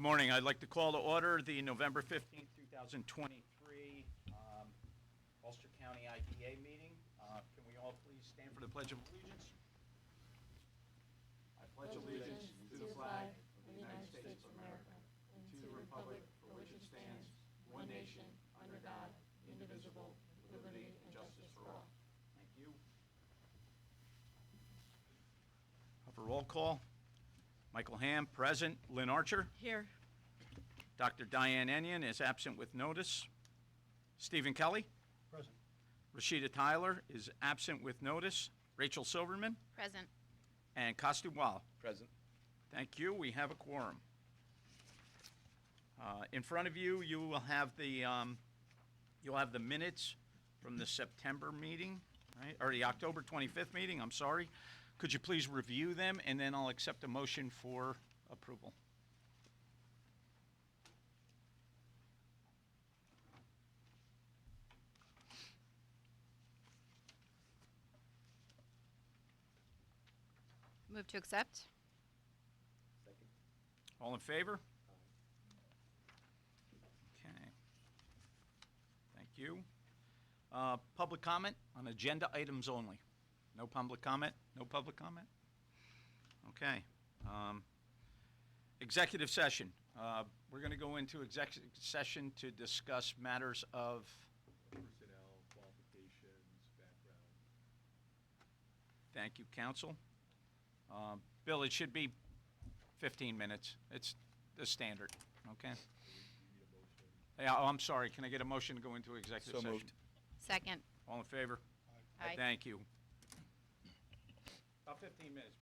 Good morning. I'd like to call to order the November 15th, 2023 Ulster County IDA meeting. Can we all please stand for the Pledge of Allegiance? I pledge allegiance to the flag of the United States of America and to the republic for which it stands, one nation, under God, indivisible, with liberty and justice for all. Thank you. Have a roll call. Michael Ham, present. Lynn Archer. Here. Dr. Diane Enyon is absent with notice. Stephen Kelly. Present. Rashida Tyler is absent with notice. Rachel Silverman. Present. And Costu Wall. Present. Thank you. We have a quorum. In front of you, you will have the minutes from the September meeting, right? Or the October 25th meeting. I'm sorry. Could you please review them, and then I'll accept a motion for approval. Move to accept. Second. All in favor? Okay. Thank you. Public comment on agenda items only. No public comment? No public comment? Okay. Executive session. We're going to go into executive session to discuss matters of... Personnel, qualifications, background. Thank you, counsel. Bill, it should be 15 minutes. It's the standard, okay? Do you need a motion? Yeah, I'm sorry. Can I get a motion to go into executive So session? moved. Second. All in favor? Aye. Thank you. About 15 minutes.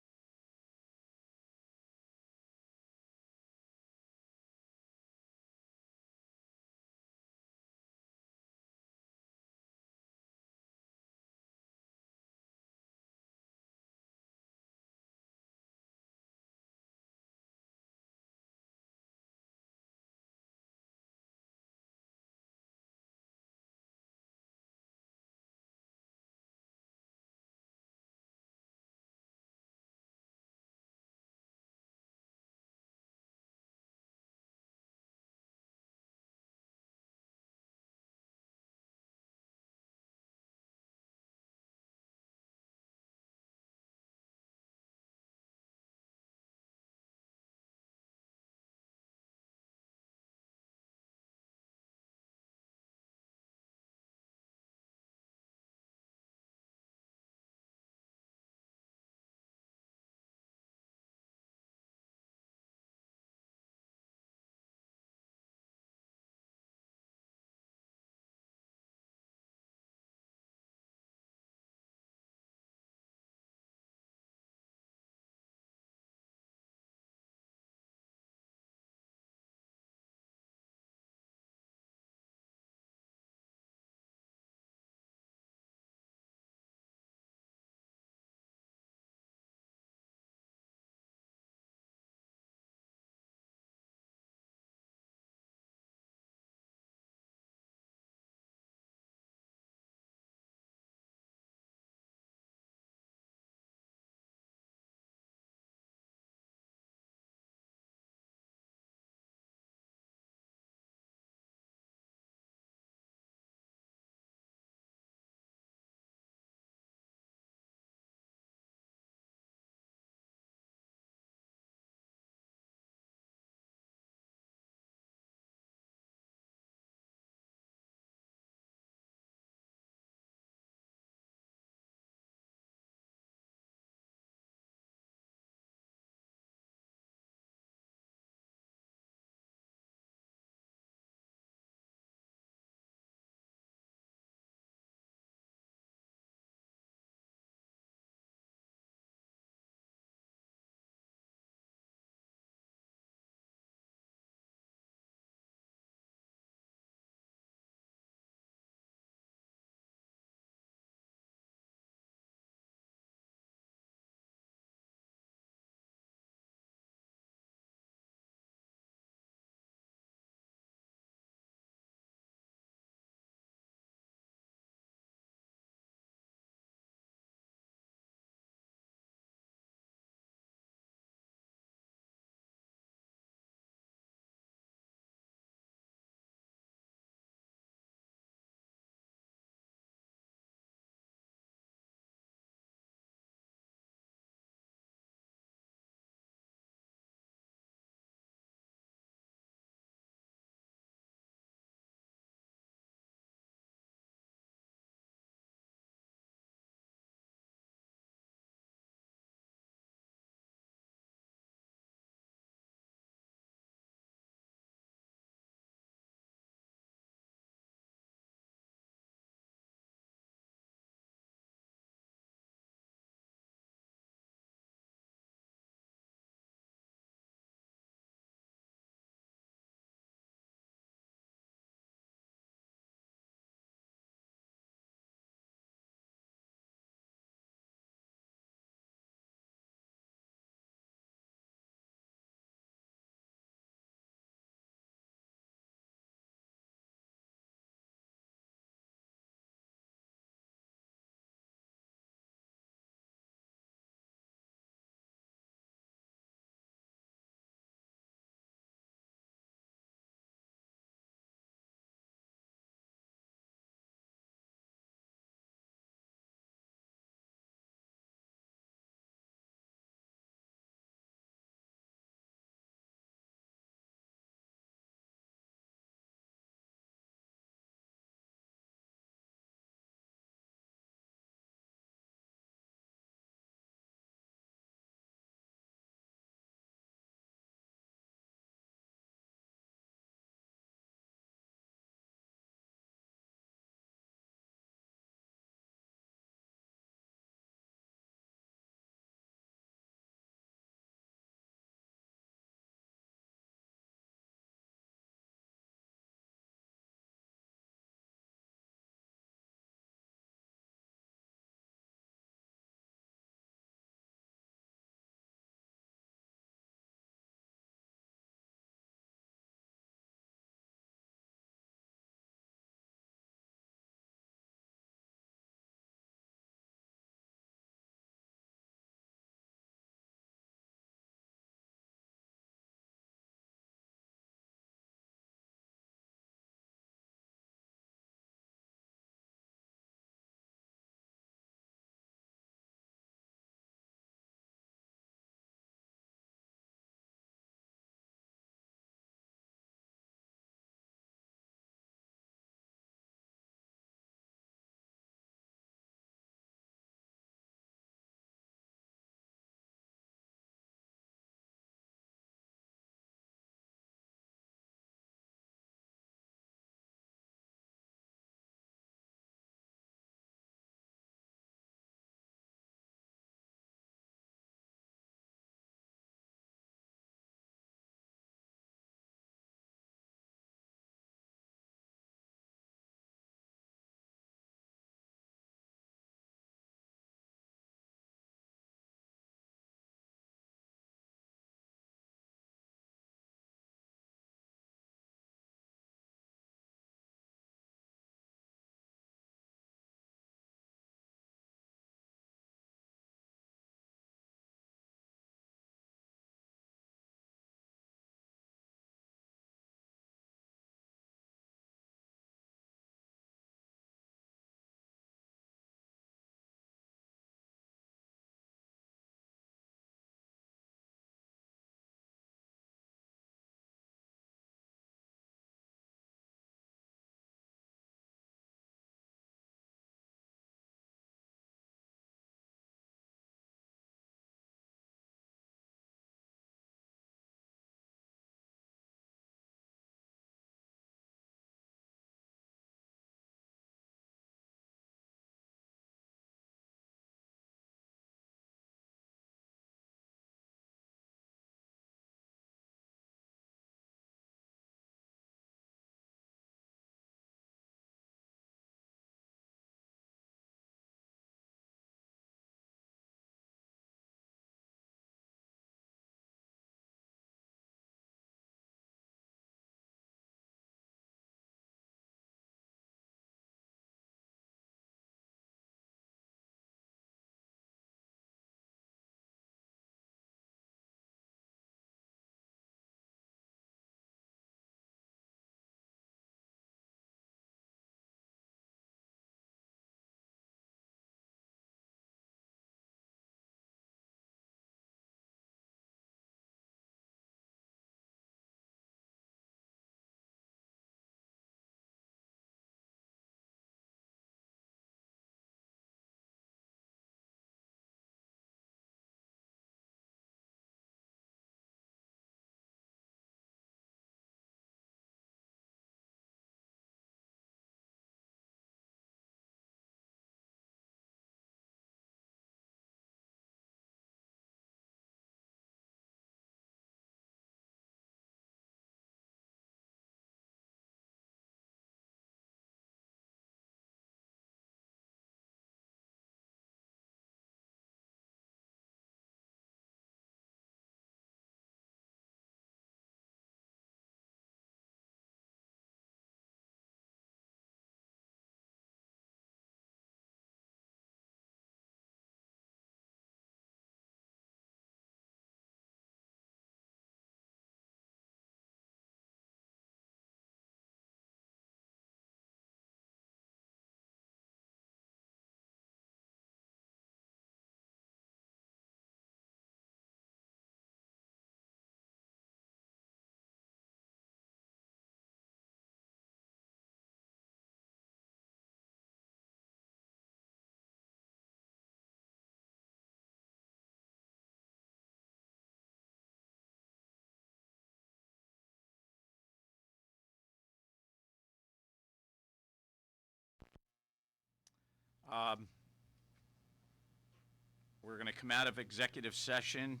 We're going to come out of executive session.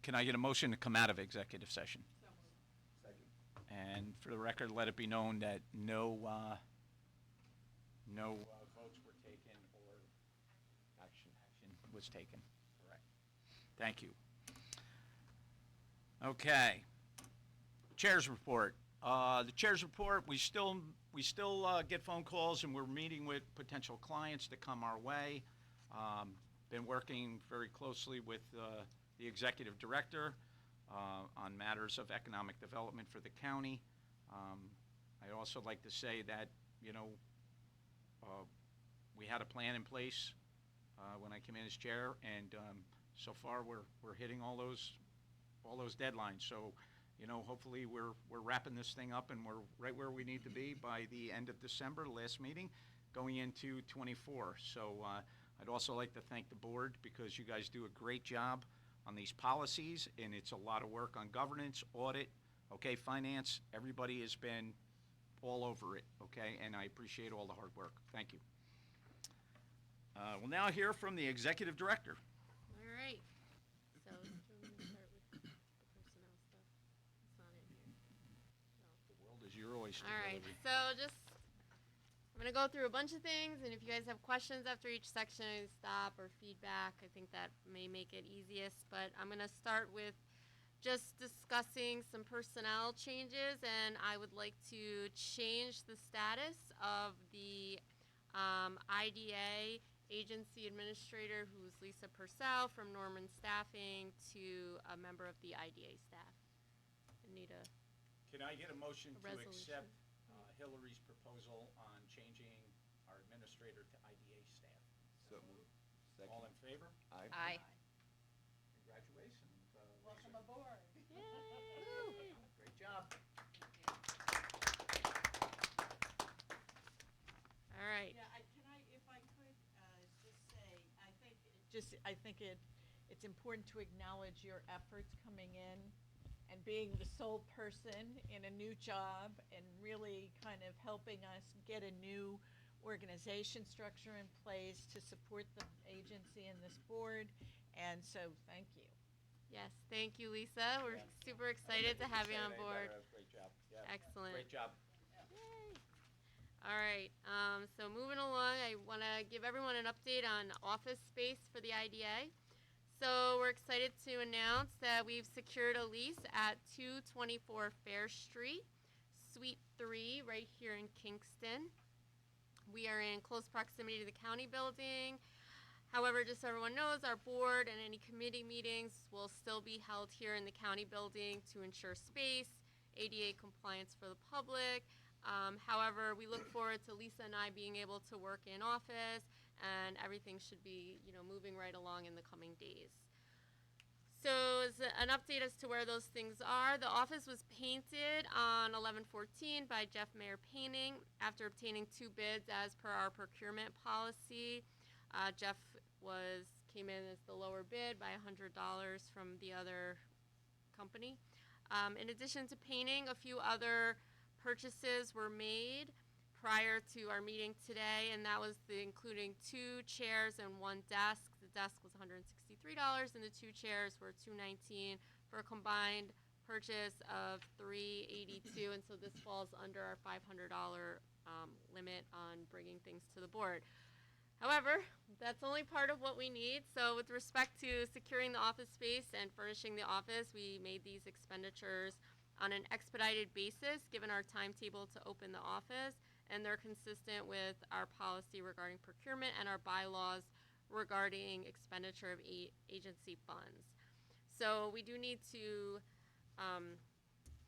Can I get a motion to come out of executive session? Second. And for the record, let it be known that no votes were taken or action was taken. Correct. Thank you. Okay. Chair's report. The chair's report, we still get phone calls, and we're meeting with potential clients that come our way. Been working very closely with the executive director on matters of economic development for the county. I'd also like to say that, we had a plan in place when I came in as chair, and so far we're hitting all those deadlines. So, hopefully we're wrapping this thing up, and we're right where we need to be by the end of December, the last meeting, going into 24. So I'd also like to thank the board, because you guys do a great job on these policies, and it's a lot of work on governance, audit, finance. Everybody has been all over it, and I appreciate all the hard work. Thank you. We'll now hear from the executive director. All right. So, do you want me to start with the personnel stuff? It's not in here. No. The world is your oyster. All right. Hillary. So, I'm going to go through a bunch of things, and if you guys have questions after each section, stop or feedback. I think that may make it easiest, but I'm going to start with just discussing some personnel changes, and I would like to change the status of the IDA agency administrator, who's Lisa Purcell from Norman Staffing, to a member of the IDA staff. I need a Can I get a motion to resolution. accept Hillary's proposal on changing our administrator to IDA staff? So moved. Second. All in favor? Aye. Congratulations. Welcome Lisa. aboard. Yay! Great job. All right. Yeah, if I could, just say, I think it's important to acknowledge your efforts coming in and being the sole person in a new job and really kind of helping us get a new organization structure in place to support the agency and this board. And so, thank you. Yes, thank you, Lisa. We're Yeah. super excited to have you on board. Great job. Yeah. Excellent. Great job. Yay. All right, so moving along, I want to give everyone an update on office space for the IDA. So we're excited to announce that we've secured a lease at 224 Fair Street, Suite 3, right here in Kingston. We are in close proximity to the county building. However, just so everyone knows, our board and any committee meetings will still be held here in the county building to ensure space, ADA compliance for the public. However, we look forward to Lisa and I being able to work in office, and everything should be, moving right along in the coming days. So as an update as to where those things are, the office was painted on 11/14 by Jeff Mayer Painting after obtaining 2 bids as per our procurement policy. Jeff came in as the lower bid by $100 from the other company. In addition to painting, a few other purchases were made prior to our meeting today, and that was including 2 chairs and 1 desk. The desk was $163, and the 2 chairs were $219 for a combined purchase of $382, and so this falls under our $500 limit on bringing things to the board. However, that's only part of what we need. So with respect to securing the office space and furnishing the office, we made these expenditures on an expedited basis, given our timetable to open the office, and they're consistent with our policy regarding procurement and our bylaws regarding expenditure of agency funds. So we do need to,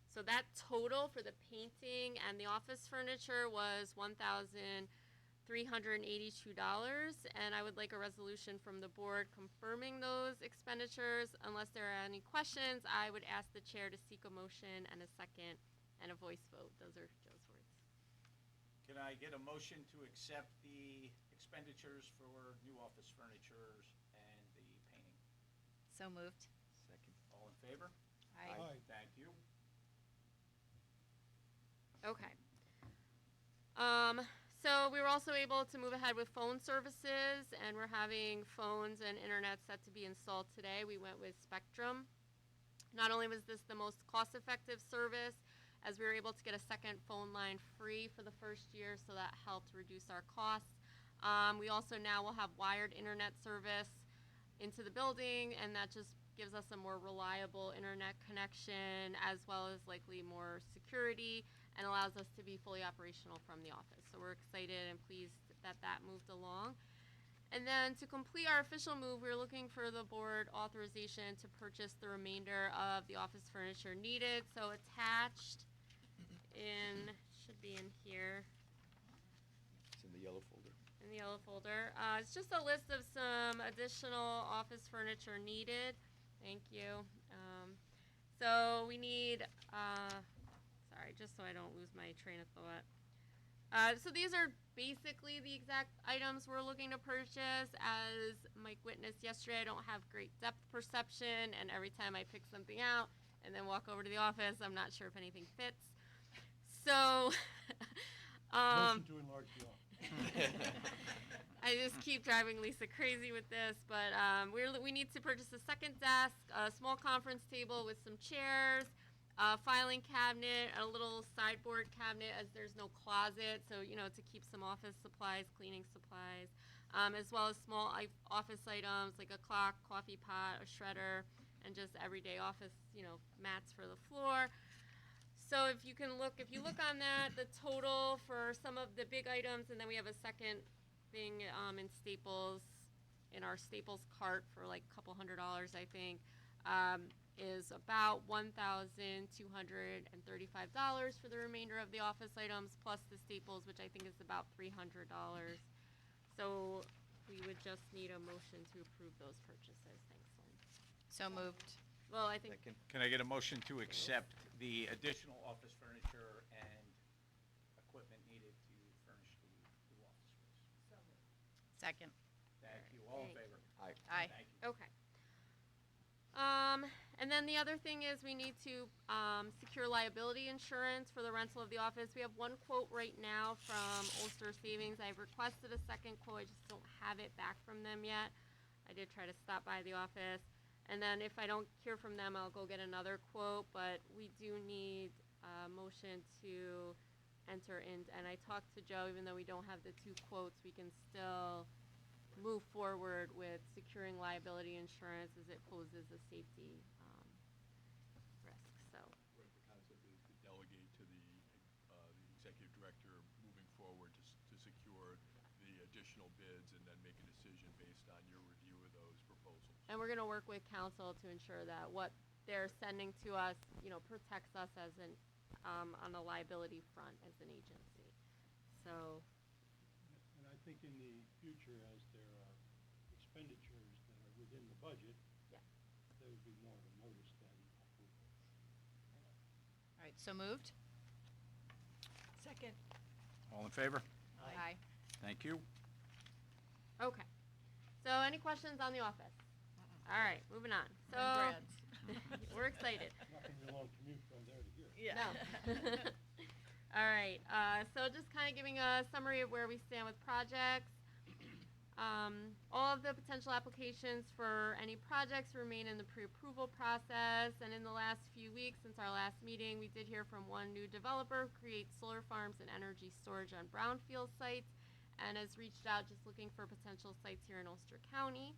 so that total for the painting and the office furniture was $1,382, and I would like a resolution from the board confirming those expenditures. Unless there are any questions, I would ask the chair to seek a motion and a second and a voice vote. Those are Joe's words. Can I get a motion to accept the expenditures for new office furnitures and the painting? So moved. Second. All in favor? Aye. Thank you. Okay. So we were also able to move ahead with phone services, and we're having phones and internet set to be installed today. We went with Spectrum. Not only was this the most cost-effective service, as we were able to get a second phone line free for the first year, so that helped reduce our costs. We also now will have wired internet service into the building, and that just gives us a more reliable internet connection, as well as likely more security, and allows us to be fully operational from the office. So we're excited and pleased that that moved along. And then to complete our official move, we're looking for the board authorization to purchase the remainder of the office furniture needed. So attached should be in here. It's in the yellow folder. In the yellow folder. It's just a list of some additional office furniture needed. Thank you. So we need, sorry, just so I don't lose my train of thought. So these are basically the exact items we're looking to purchase. As Mike witnessed yesterday, I don't have great depth perception, and every time I pick something out and then walk over to the office, I'm not sure if anything fits. So, Motion to enlarge the office. I just keep driving Lisa crazy with this, but we need to purchase a second desk, a small conference table with some chairs, a filing cabinet, a little sideboard cabinet, as there's no closet, so to keep some office supplies, cleaning supplies, as well as small office items like a clock, coffee pot, a shredder, and just everyday office, mats for the floor. So if you look on that, the total for some of the big items, and then we have a second thing in Staples, in our Staples cart for like a couple $100, I think, is about $1,235 for the remainder of the office items, plus the Staples, which I think is about $300. So we would just need a motion to approve those purchases. Thanks, Lynn. So moved. Well, I think Second. Can I get a motion to accept the additional office furniture and equipment needed to furnish the new office space? Second. Thank you. All in Thank favor? Aye. Aye. Thank you. Okay. And then the other thing is we need to secure liability insurance for the rental of the office. We have one quote right now from Ulster Savings. I've requested a second quote. I just don't have it back from them yet. I did try to stop by the office. And then if I don't hear from them, I'll go get another quote. But we do need a motion to enter in. And I talked to Joe, even though we don't have the two quotes, we can still move forward with securing liability insurance as it poses a safety risk. So Right, the concept is to delegate to the executive director moving forward to secure the additional bids and then make a decision based on your review of those proposals. and we're going to work with council to ensure that what they're sending to us, protects us as an on the liability front as an agency. So And I think in the future, as there are expenditures that are within the budget, Yeah. there would be more of a notice than approval. All right, so moved. Second. All in favor? Aye. Thank you. okay. So any questions on the office? All right, moving on. So Congrats. we're excited. Nothing real long commute from there to here. Yeah. No. All right, so just kind of giving a summary of where we stand with projects. All of the potential applications for any projects remain in the pre-approval process, and in the last few weeks since our last meeting, we did hear from one new developer who creates solar farms and energy storage on brownfield sites, and has reached out just looking for potential sites here in Ulster County.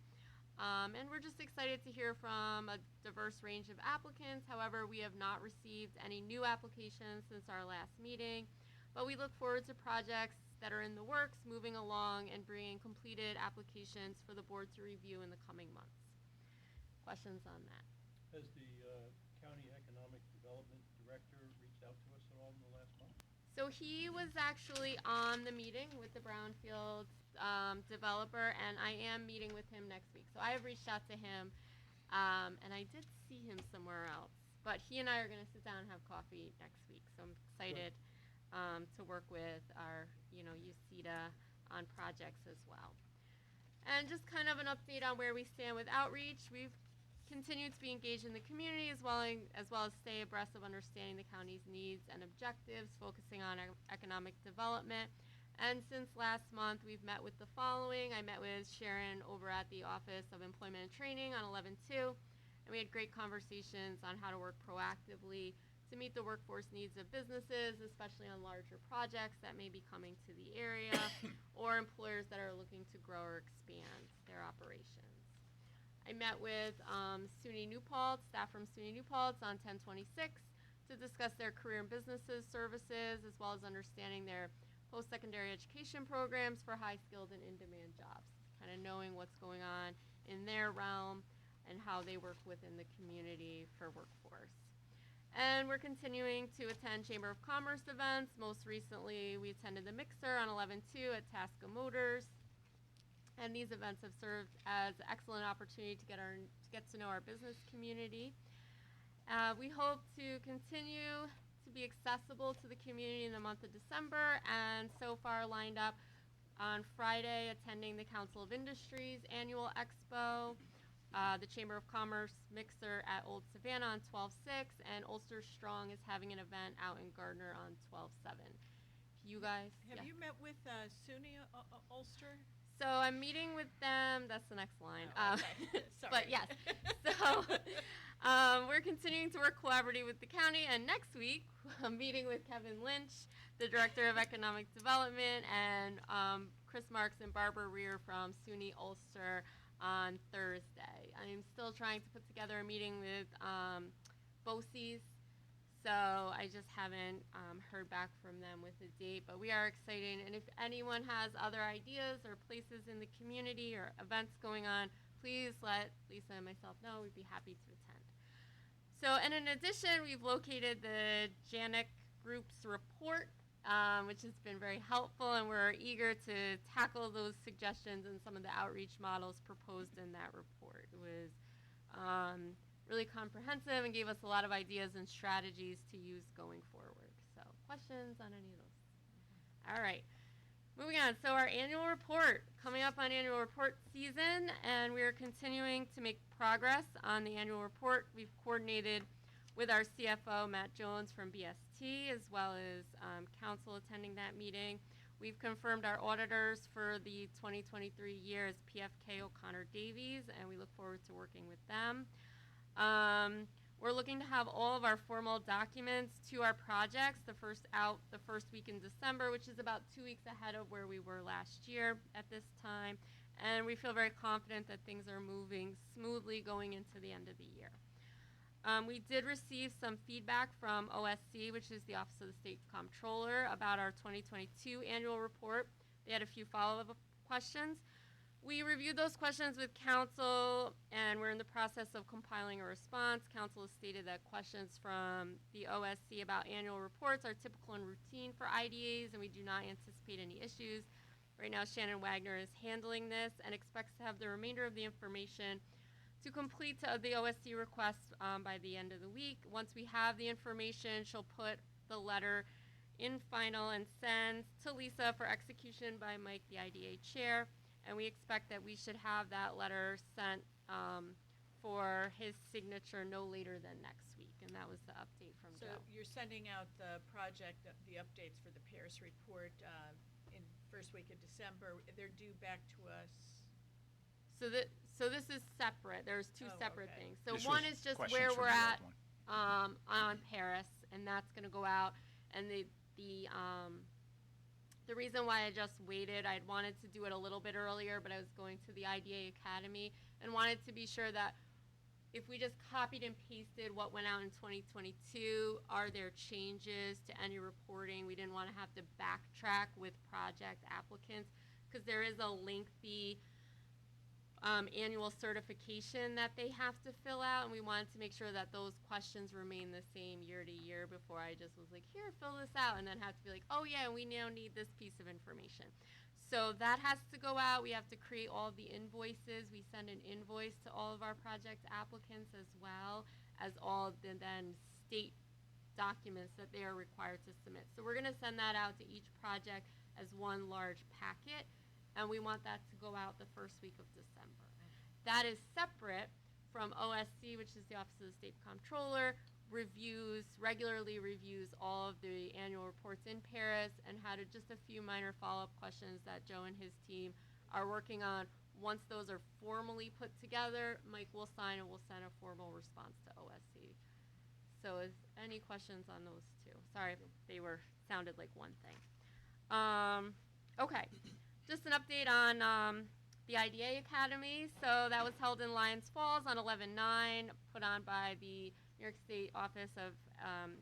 And we're just excited to hear from a diverse range of applicants. However, we have not received any new applications since our last meeting, but we look forward to projects that are in the works, moving along and bringing completed applications for the board to review in the coming months. Questions on that? Has the county economic development director reached out to us at all in the last month? So he was actually on the meeting with the brownfield developer, and I am meeting with him next week. So I have reached out to him, and I did see him somewhere else. But he and I are going to sit down and have coffee next week. So I'm excited to work with our, UCIDA on projects as well. And just kind of an update on where we stand with outreach. We've continued to be engaged in the community as well as stay abreast of understanding the county's needs and objectives, focusing on economic development. And since last month, we've met with the following. I met with Sharon over at the Office of Employment and Training on 11/2, and we had great conversations on how to work proactively to meet the workforce needs of businesses, especially on larger projects that may be coming to the area, or employers that are looking to grow or expand their operations. I met with SUNY New Paltz, staff from SUNY New Paltz on 10/26 to discuss their career and businesses services, as well as understanding their post-secondary education programs for high-skilled and in-demand jobs, kind of knowing what's going on in their realm and how they work within the community for workforce. And we're continuing to attend Chamber of Commerce events. Most recently, we attended the Mixer on 11/2 at Tasca Motors. And these events have served as an excellent opportunity to get to know our business community. We hope to continue to be accessible to the community in the month of December, and so far lined up on Friday attending the Council of Industries annual expo, the Chamber of Commerce Mixer at Old Savannah on 12/6, and Ulster Strong is having an event out in Gardner on 12/7. You guys? Have you met with SUNY Ulster? So I'm meeting with them. That's the next line. Oh, okay. Sorry. But yes, so we're continuing to work collaboratively with the county. And next week, I'm meeting with Kevin Lynch, the Director of Economic Development, and Chris Marks and Barbara Rear from SUNY Ulster on Thursday. I'm still trying to put together a meeting with BOCES. So I just haven't heard back from them with a date, but we are excited. And if anyone has other ideas or places in the community or events going on, please let Lisa and myself know. We'd be happy to attend. So, and in addition, we've located the JANIC Group's report, which has been very helpful, and we're eager to tackle those suggestions and some of the outreach models proposed in that report. It was really comprehensive and gave us a lot of ideas and strategies to use going forward. So, questions on any of those? All right, moving on. So our annual report, coming up on annual report season, and we are continuing to make progress on the annual report. We've coordinated with our CFO, Matt Jones from BST, as well as council attending that meeting. We've confirmed our auditors for the 2023 year as PFK O'Connor Davies, and we look forward to working with them. We're looking to have all of our formal documents to our projects the first week in December, which is about 2 weeks ahead of where we were last year at this time. And we feel very confident that things are moving smoothly going into the end of the year. We did receive some feedback from OSC, which is the Office of the State Comptroller, about our 2022 annual report. They had a few follow-up questions. We reviewed those questions with council, and we're in the process of compiling a response. Council has stated that questions from the OSC about annual reports are typical and routine for IDAs, and we do not anticipate any issues. Right now, Shannon Wagner is handling this and expects to have the remainder of the information to complete the OSC request by the end of the week. Once we have the information, she'll put the letter in final and send to Lisa for execution by Mike, the IDA chair. And we expect that we should have that letter sent for his signature no later than next week. And that was the update from So Joe. you're sending out the project, the updates for the Paris report in first week of December. They're due back to us. So this is separate. There's two Oh, separate okay. things. So This one was is just questions where from we're the at old one. on Paris, and that's going to go out. And the reason why I just waited, I'd wanted to do it a little bit earlier, but I was going to the IDA Academy and wanted to be sure that if we just copied and pasted what went out in 2022, are there changes to any reporting? We didn't want to have to backtrack with project applicants because there is a lengthy annual certification that they have to fill out, and we wanted to make sure that those questions remain the same year to year before I just was like, here, fill this out, and then have to be like, oh yeah, we now need this piece of information. So that has to go out. We have to create all of the invoices. We send an invoice to all of our project applicants as well as all the then state documents that they are required to submit. So we're gonna send that out to each project as one large packet, and we want that to go out the first week of December. That is separate from OSC, which is the Office of the State Comptroller. regularly reviews all of the annual reports in Paris and had just a few minor follow-up questions that Joe and his team are working on. Once those are formally put together, Mike will sign and we'll send a formal response to OSC. So is any questions on those two? Sorry if they sounded like one thing. Okay, just an update on the IDA Academy. So that was held in Lions Falls on 11/9, put on by the New York State Office of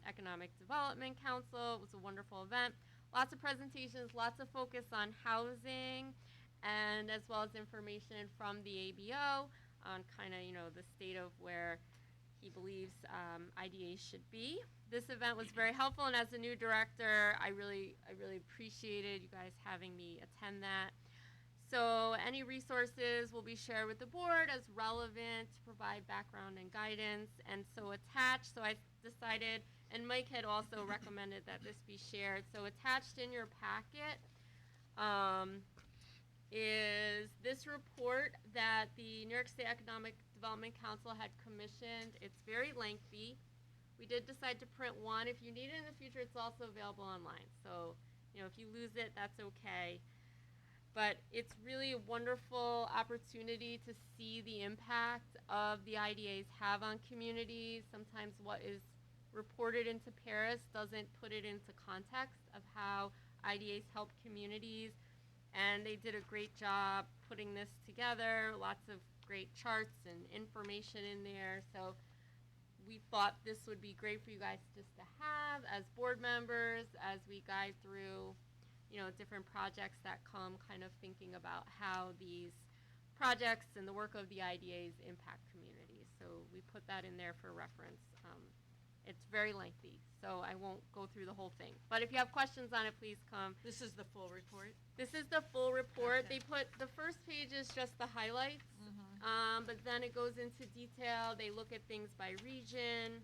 Economic Development Council. It was a wonderful event. Lots of presentations, lots of focus on housing, and as well as information from the ABO on kind of, the state of where he believes IDA should be. This event was very helpful, and as a new director, I really appreciated you guys having me attend that. So any resources will be shared with the board as relevant to provide background and guidance. And so attached, so I decided, and Mike had also recommended that this be shared. So attached in your packet is this report that the New York State Economic Development Council had commissioned. It's very lengthy. We did decide to print one. If you need it in the future, it's also available online. So, if you lose it, that's okay. But it's really a wonderful opportunity to see the impact of the IDAs have on communities. Sometimes what is reported into Paris doesn't put it into context of how IDAs help communities. And they did a great job putting this together, lots of great charts and information in there. So we thought this would be great for you guys just to have as board members as we guide through different projects that come, kind of thinking about how these projects and the work of the IDAs impact communities. So we put that in there for reference. It's very lengthy, so I won't go through the whole thing. But if you have questions on it, please come. This is the full report? This is the full report. Okay. They put, the first page is just the highlights, but then it goes into detail. They look at things by region,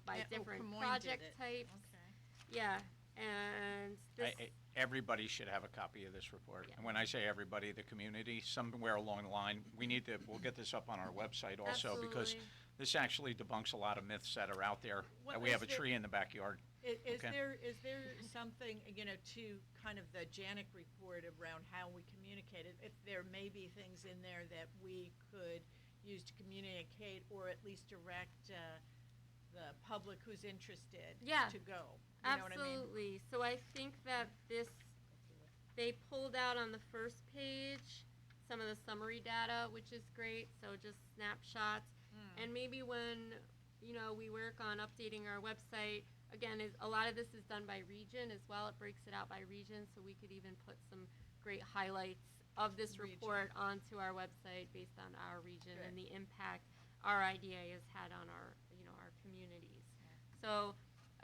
by Yeah, different Camoin did project it. types. Okay. Yeah, and this, Everybody should have a copy of this report. Yeah. And when I say everybody, the community, somewhere along the line, we'll get this up on our website also, because Absolutely. this actually debunks a lot of myths that are out there, What that we have a is the- tree in the backyard. Is Okay. there something, to kind of the JANIC report around how we communicate it? If there may be things in there that we could use to communicate or at least direct the public who's interested Yeah. to go? You know what I mean? absolutely. So I think that they pulled out on the first page some of the summary data, which is great. So just snapshots. And maybe when, we work on updating our website, again, a lot of this is done by region as well. It breaks it out by region, so we could even put some great highlights of this Region. report onto our website based on our region Good. and the impact our IDA has had on our communities. So,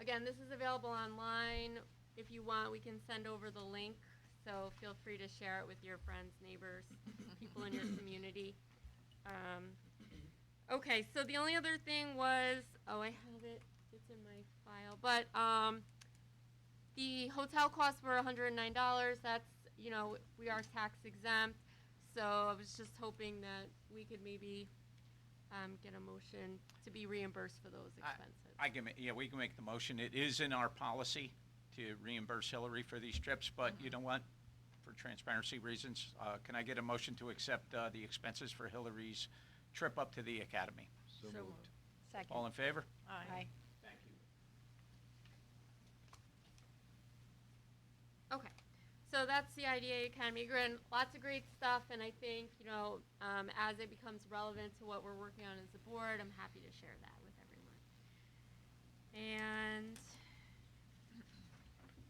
again, this is available online. If you want, we can send over the link. So feel free to share it with your friends, neighbors, people in your community. Okay, so the only other thing was, I have it. It's in my file. But the hotel costs were $109. That's, we are tax exempt. So I was just hoping that we could maybe get a motion to be reimbursed for those expenses. We can make the motion. It is in our policy to reimburse Hillary for these trips, but you know what? For transparency reasons, can I get a motion to accept the expenses for Hillary's trip up to the academy? So moved. Second. All in favor? Aye. Thank you. Okay, so that's the IDA Academy. Again, lots of great stuff, and I think, as it becomes relevant to what we're working on as a board, I'm happy to share that with everyone. And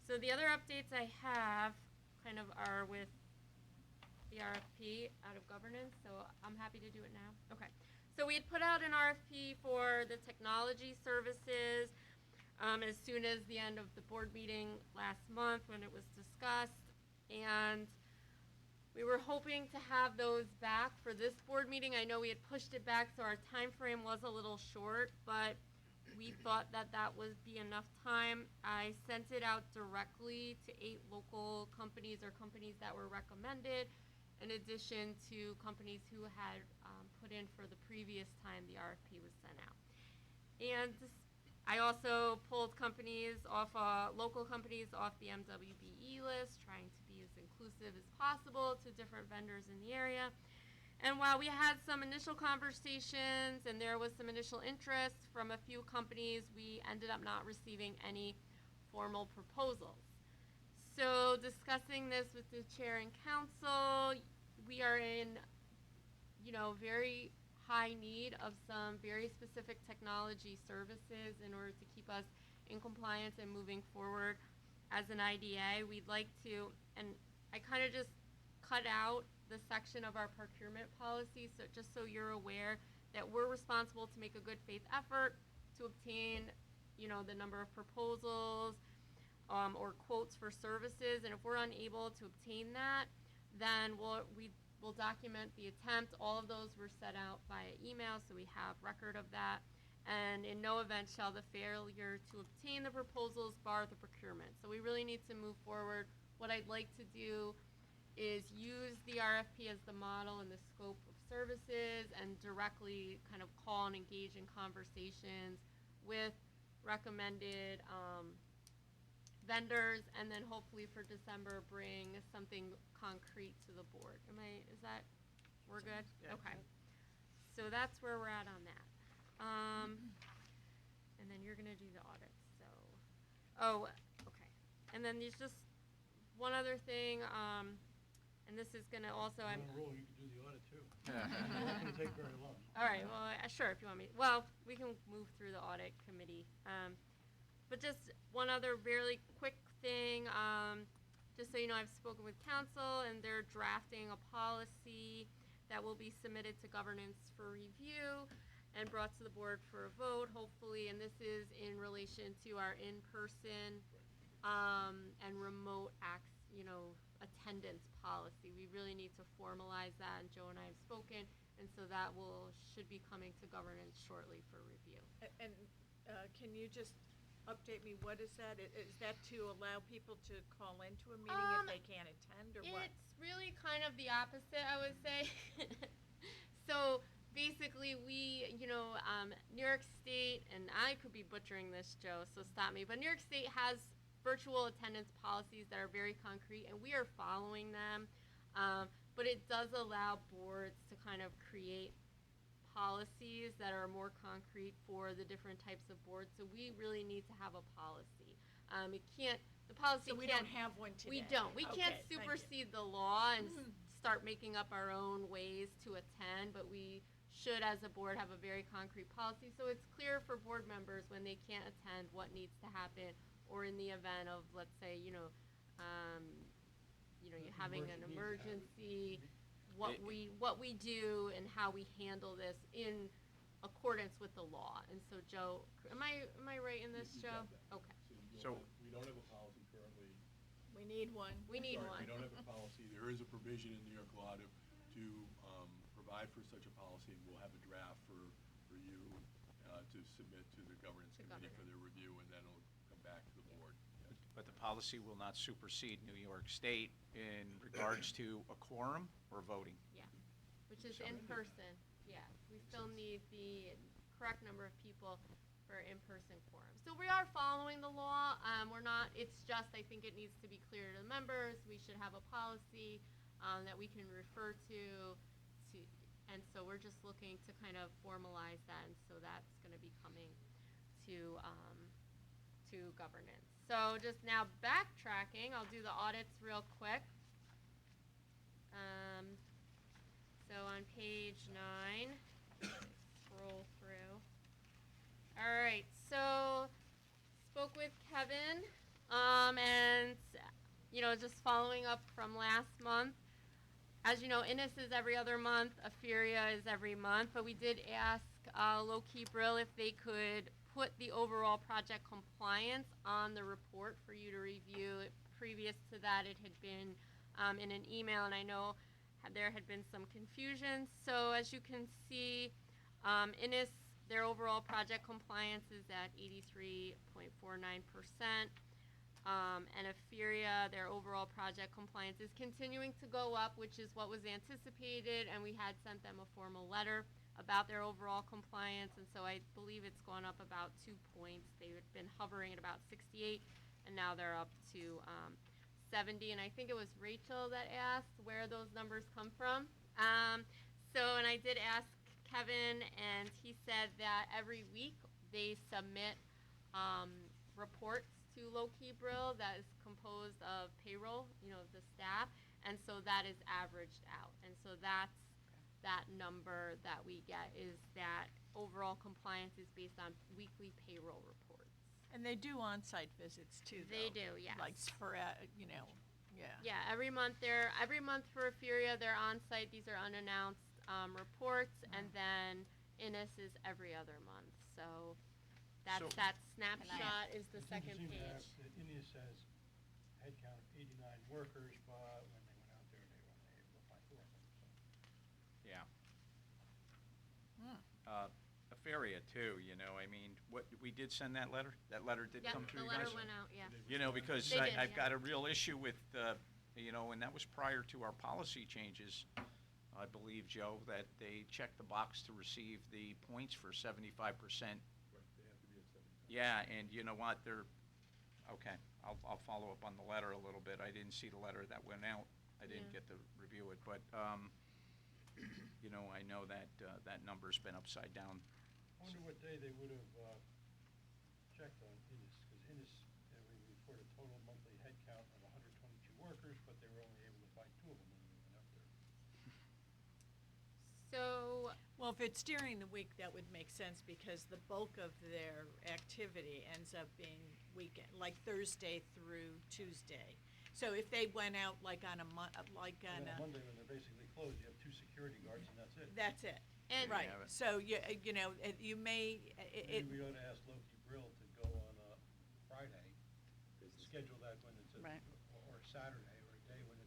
so the other updates I have kind of are with the RFP out of governance, so I'm happy to do it now. Okay, so we had put out an RFP for the technology services as soon as the end of the board meeting last month when it was discussed, and we were hoping to have those back for this board meeting. I know we had pushed it back, so our time frame was a little short, but we thought that would be enough time. I sent it out directly to 8 local companies or companies that were recommended, in addition to companies who had put in for the previous time the RFP was sent out. And I also pulled companies off, local companies off the MWBE list, trying to be as inclusive as possible to different vendors in the area. And while we had some initial conversations and there was some initial interest from a few companies, we ended up not receiving any formal proposals. So discussing this with the chair and council, we are in, very high need of some very specific technology services in order to keep us in compliance and moving forward as an IDA. We'd like to, and I kind of just cut out the section of our procurement policy, so just so you're aware that we're responsible to make a good faith effort to obtain, the number of proposals or quotes for services, and if we're unable to obtain that, then we'll document the attempt. All of those were set out via email, so we have record of that. And in no event shall the failure to obtain the proposals bar the procurement. So we really need to move forward. What I'd like to do is use the RFP as the model and the scope of services and directly kind of call and engage in conversations with recommended vendors, and then hopefully for December bring something concrete to the board. We're good? Yeah. Okay. So that's where we're at on that. And then you're gonna do the audit, so. Oh, okay. And then there's just one other thing, and this is gonna also, On a roll, you could do the audit too. Yeah. It's not gonna take very long. all right, well, sure, if you want me, well, we can move through the audit committee. But just one other really quick thing, just so you know, I've spoken with council and they're drafting a policy that will be submitted to governance for review and brought to the board for a vote, hopefully, and this is in relation to our in-person, and remote attendance policy. We really need to formalize that, and Joe and I have spoken, and so that should be coming to governance shortly for review. And can you just update me, what is that? Is that to allow people to call into a meeting if they can't attend, or what? It's really kind of the opposite, I would say. So basically we, New York State, and I could be butchering this, Joe, so stop me, but New York State has virtual attendance policies that are very concrete, and we are following them. But it does allow boards to kind of create policies that are more concrete for the different types of boards. So we really need to have a policy. The policy So we can't. don't have one today? We don't. We can't Okay, thank you. supersede the law and start making up our own ways to attend, but we should, as a board, have a very concrete policy so it's clear for board members when they can't attend what needs to happen, or in the event of, let's say, you're having an emergency, what we do and how we handle this in accordance with the law. And so, Joe, am I right in this, You Joe? got that. Okay. So- We don't have a policy currently. We need one. We need one. We don't have a policy. There is a provision in New York law to provide for such a policy. We'll have a draft for you to submit to the governance To committee for governance. their review, and then it'll come back to the board. Yes. But the policy will not supersede New York State in regards to a quorum or voting. Yeah, which is So- in person. Yeah, we still need the correct number of people for in-person quorum. So we are following the law. We're not. It's just, I think it needs to be clear to the members. We should have a policy that we can refer to, and so we're just looking to kind of formalize that, and so that's going to be coming to governance. So just now backtracking, I'll do the audits real quick. So on page 9, scroll through. All right, so spoke with Kevin, and just following up from last month. As you know, Innis is every other month, Aferia is every month, but we did ask Low-Key Brill if they could put the overall project compliance on the report for you to review. Previous to that, it had been in an email, and I know there had been some confusion. So as you can see, Innis, their overall project compliance is at 83.49%. And Aferia, their overall project compliance is continuing to go up, which is what was anticipated, and we had sent them a formal letter about their overall compliance, and so I believe it's gone up about 2 points. They had been hovering at about 68, and now they're up to 70, and I think it was Rachel that asked where those numbers come from. And I did ask Kevin, and he said that every week they submit reports to Low-Key Brill that is composed of payroll, the staff, and so that is averaged out. And so that's that number that we get, is that overall compliance is based on weekly payroll reports. And they do on-site visits too, though. They do, yes. Like yeah. Yeah, every month for Aferia, they're on site. These are unannounced reports, and then Innis is every other month. So that's So- that snapshot is the It seems to second seem to have- page. the India says head count of 89 workers, but when they went out there, they were only able to find 4 of them, so. Yeah. Hmm. Aferia too, I mean, we did send that letter? That letter did Yeah, come the through you letter guys? went out. Yeah. Because They did, I've yeah. got a real issue with, and that was prior to our policy changes, I believe, Joe, that they checked the box to receive the points for 75%. Right, they have to be at 75. Yeah, and you know what, okay, I'll follow up on the letter a little bit. I didn't see the letter that went out. I didn't Yeah. get to review it, but, I know that, that number's been upside down. I wonder what day they would have checked on Innis, because Innis, we reported total monthly head count of 122 workers, but they were only able to find 2 of them when they went out there. So Well, if it's during the week, that would make sense, because the bulk of their activity ends up being weekend, like Thursday through Tuesday. So if they went out like on a And on Monday, when they're basically closed, you have 2 security guards and that's it. that's it. And Right, Yeah, but- so you may, Maybe we ought to ask Loki Brill to go on a Friday, schedule that when it's Right. or a Saturday, or a day when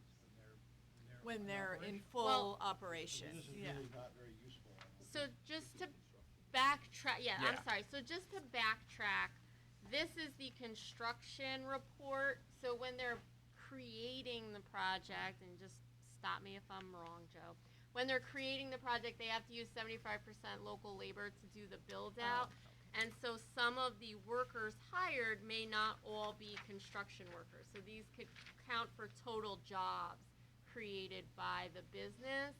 when they're in operation. full Well- So operation, this is yeah. really not very useful. I don't So think. just to backtrack, Yeah. I'm sorry. So just to backtrack, this is the construction report. So when they're creating the project, and just stop me if I'm wrong, Joe. When they're creating the project, they have to use 75% local labor to do the build out. And so some of the workers hired may not all be construction workers. So these could count for total jobs created by the business.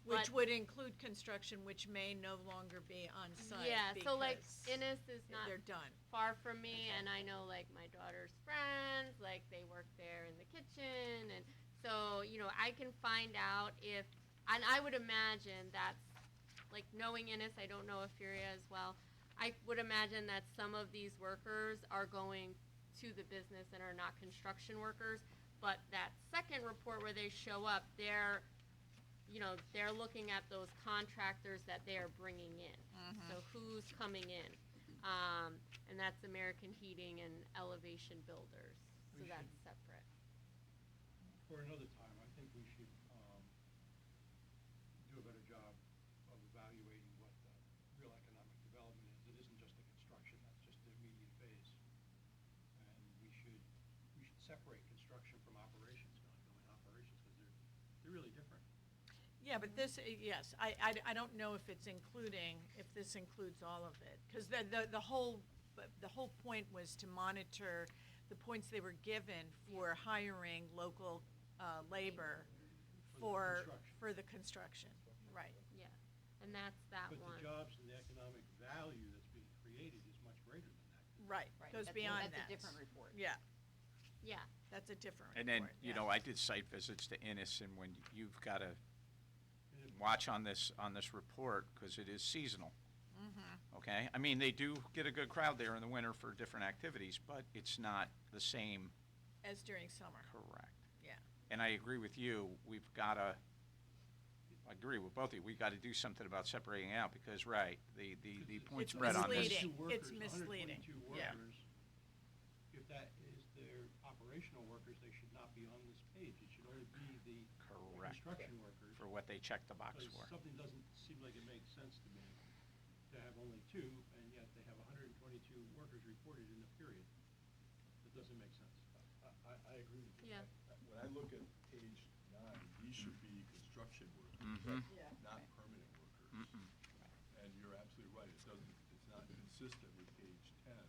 Which But- would include construction, which may no longer be on site. Yeah, so like because Innis is not they're done. far from me, and I know like my daughter's friends, like they work there in the kitchen, and so I can find out if, and I would imagine that's like, knowing Innis, I don't know Aferia as well. I would imagine that some of these workers are going to the business and are not construction workers, but that second report where they show up, they're looking at those contractors that they are bringing in. So who's coming in? And that's American Heating and Elevation Builders. So We that's should- separate. For another time, I think we should do a better job of evaluating what the real economic development is. It isn't just the construction, that's just the immediate phase. And we should separate construction from operations, ongoing operations, because they're really different. Yeah, but this, yes, I don't know if this includes all of it, because the whole point was to monitor the points they were given for hiring local labor for the construction, right. Yeah. And that's that But one. the jobs and the economic value that's being created is much greater than that. Right, goes beyond that. That's a different report. Yeah, Yeah. that's a different report. And then, yeah. I did site visits to Innis, and when you've got to And if- watch on this report, because it is seasonal. Okay? I mean, they do get a good crowd there in the winter for different activities, but it's not the same. As during summer, Correct. yeah. And I agree with you, I agree with both of you, we've got to do something about separating out, because, right, the point It's spread on this. misleading. 122 It's workers, misleading. 122 Yeah. workers, if that is their operational workers, they should not be on this page. It should only be the Correct. construction workers. For what they check the box Because for. something doesn't seem like it makes sense to me to have only 2, and yet they have 122 workers reported in the period. That doesn't make sense. I agree with you. Yeah. When I look at page 9, these should be construction workers, Mhm. Yeah. not Right. permanent workers. Mm-mm. And you're absolutely right, it's not consistent with page 10.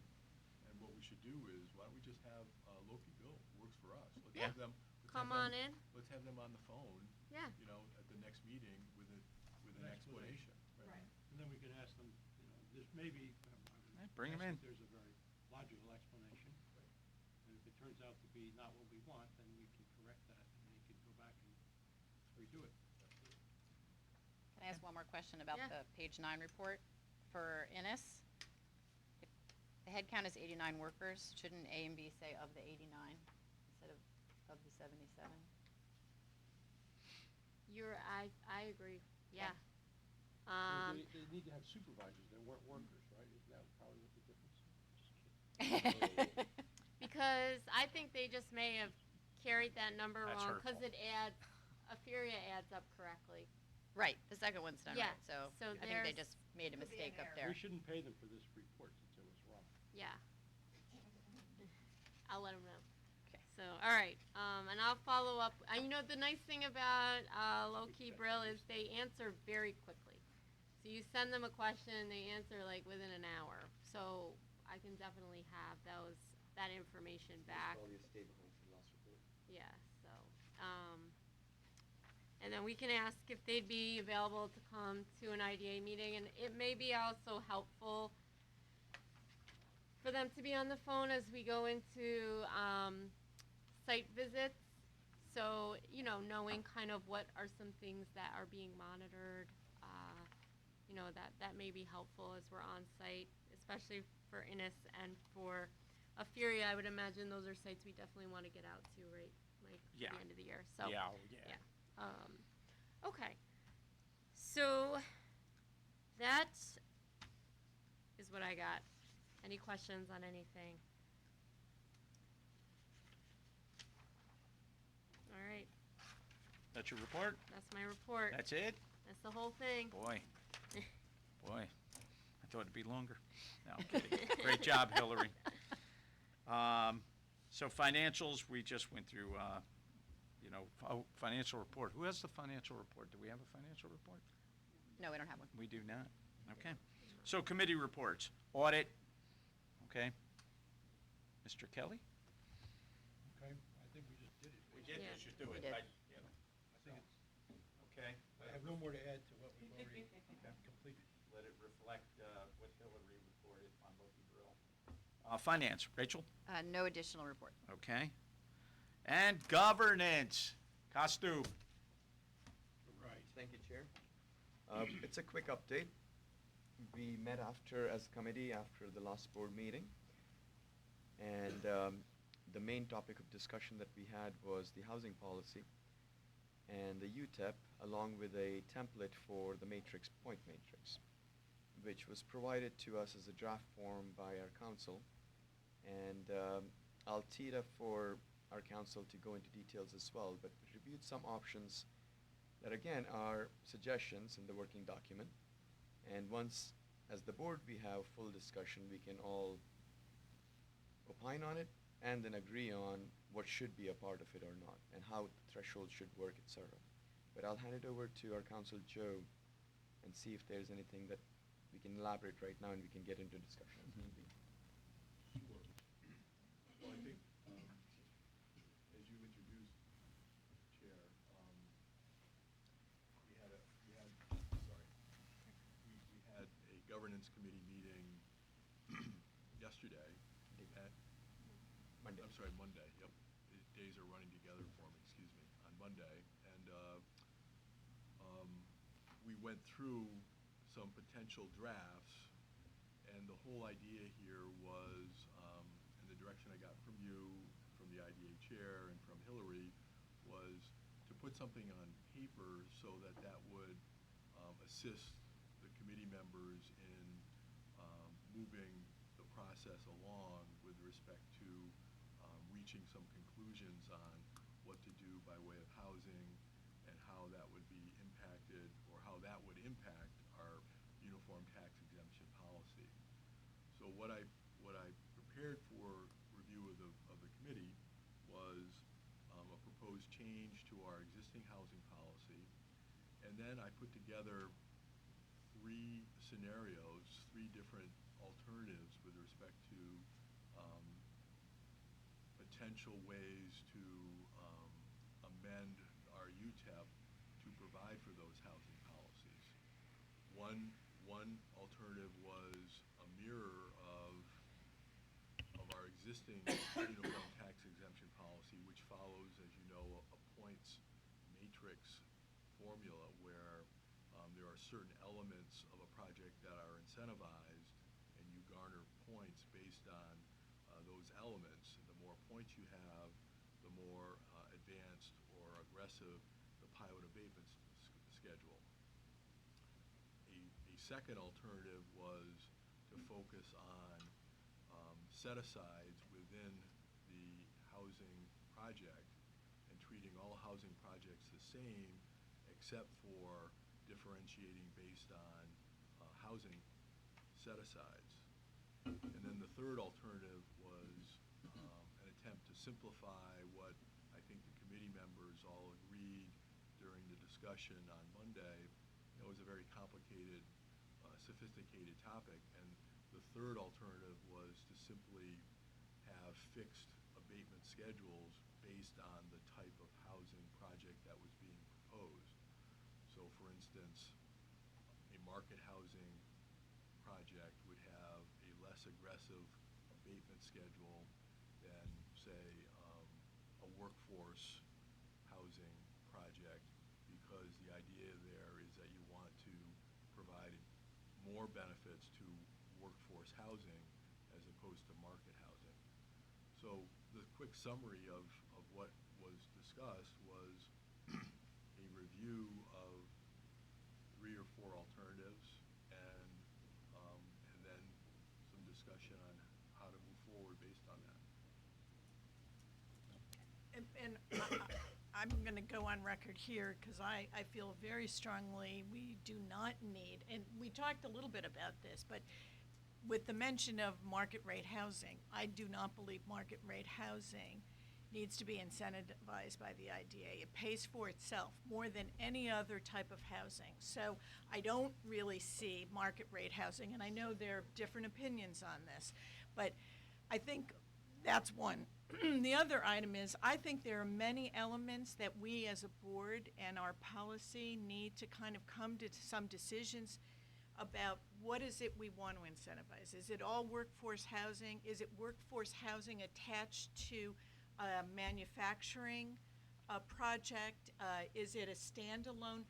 And what we should do is, why don't we just have Loki Bill, works for us. Let's Yeah. have them. Come on in. Let's have them on the phone, Yeah. you know, at the next meeting with an explanation. Right. And then we can ask them, this may be. Yeah, bring 'em ask in. if there's a very logical explanation. And if it turns out to be not what we want, then we can correct that and they can go back and redo it. Can I ask one more question about Yeah. the page 9 report for Innis? If the head count is 89 workers, shouldn't A and B say of the 89 instead of the 77? I agree, yeah. They need to have supervisors, they weren't workers, right? Isn't that probably what the difference is? Just kidding. Because I think they just may have carried that number That's wrong, cause hurtful. it adds, Aferia adds up correctly. Right, the second one's done Yeah, right, so so I think they there's- just made a Could be mistake an up error. there. We shouldn't pay them for this report since it was wrong. Yeah. I'll let them know. Okay. So, all right, and I'll follow up. You know, the nice thing about Low-Key Brill is they answer very quickly. So you send them a question, they answer like within an hour. So I can definitely have that information back. Probably a stay behind from last report. Yeah, so, and then we can ask if they'd be available to come to an IDA meeting, and it may be also helpful for them to be on the phone as we go into, site visits. So, you know, knowing kind of what are some things that are being monitored, you know, that may be helpful as we're on site, especially for Innis and for Aferia. I would imagine those are sites we definitely want to get out to, right, Mike, Yeah. at the end of the year, so. Yeah, oh, yeah. Yeah. Okay. So that is what I got. Any questions on anything? All right, That's your report? that's my report. That's it? That's the whole thing. Boy. Boy. I thought it'd be longer. No, I'm kidding. Great job, Hillary. So financials, we just went through, financial report. Who has the financial report? Do we have a financial report? No, we don't have one. We do not. Okay. So committee reports. Audit. Okay. Mr. Kelly? Okay, I think we just did it. We did did, just just do We it, did. right? I think it's, Okay. I have no more to add to what we've already completed. Let it reflect what Hillary reported on Loki Brill. Finance, Rachel? No additional report. Okay. And governance, Costu. Right. Thank you, Chair. It's a quick update. We met as a committee after the last board meeting. And the main topic of discussion that we had was the housing policy and the UTEP, along with a template for the point matrix, which was provided to us as a draft form by our council. And I'll tee it up for our council to go into details as well, but we reviewed some options that again are suggestions in the working document. And once, as the board, we have full discussion, we can all opine on it and then agree on what should be a part of it or not, and how the threshold should work, etc. But I'll hand it over to our council, Joe, and see if there's anything that we can elaborate right now and we can get into discussion. Sure. Well, I think, as you introduced, Chair, we had a governance committee meeting yesterday at, Monday. I'm sorry, Monday, yep. The days are running together for me, excuse me, on Monday. And we went through some potential drafts, and the whole idea here was, and the direction I got from you, from the IDA chair, and from Hillary, was to put something on paper so that would assist the committee members in moving the process along with respect to reaching some conclusions on what to do by way of housing and how that would be impacted, or how that would impact our uniform tax exemption policy. So what I prepared for review of the committee was change to our existing housing policy. And then I put together 3 scenarios, 3 different alternatives with respect to potential ways to amend our UTEP to provide for those housing policies. One alternative was a mirror of our existing uniform tax exemption policy, which follows, as you know, a points matrix formula where there are certain elements of a project that are incentivized, and you garner points based on those elements. And the more points you have, the more advanced or aggressive the pilot abatement schedule. A second alternative was to focus on set-asides within the housing project and treating all housing projects the same except for differentiating based on housing set-asides. And then the third alternative was an attempt to simplify what I think the committee members all agreed during the discussion on Monday. It was a very complicated, sophisticated topic, and the third alternative was to simply have fixed abatement schedules based on the type of housing project that was being proposed. So, for instance, a market housing project would have a less aggressive abatement schedule than, say, a workforce housing project, because the idea there is that you want to provide more benefits to workforce housing as opposed to market housing. So the quick summary of what was discussed was a review of 3 or 4 alternatives, and then some discussion on how to move forward based on that. And I'm going to go on record here because I feel very strongly we do not need, and we talked a little bit about this, but with the mention of market rate housing, I do not believe market rate housing needs to be incentivized by the IDA. It pays for itself more than any other type of housing. So I don't really see market rate housing, and I know there are different opinions on this, but I think that's one. The other item is, I think there are many elements that we as a board and our policy need to kind of come to some decisions about what is it we want to incentivize. Is it all workforce housing? Is it workforce housing attached to a manufacturing project? Is it a standalone?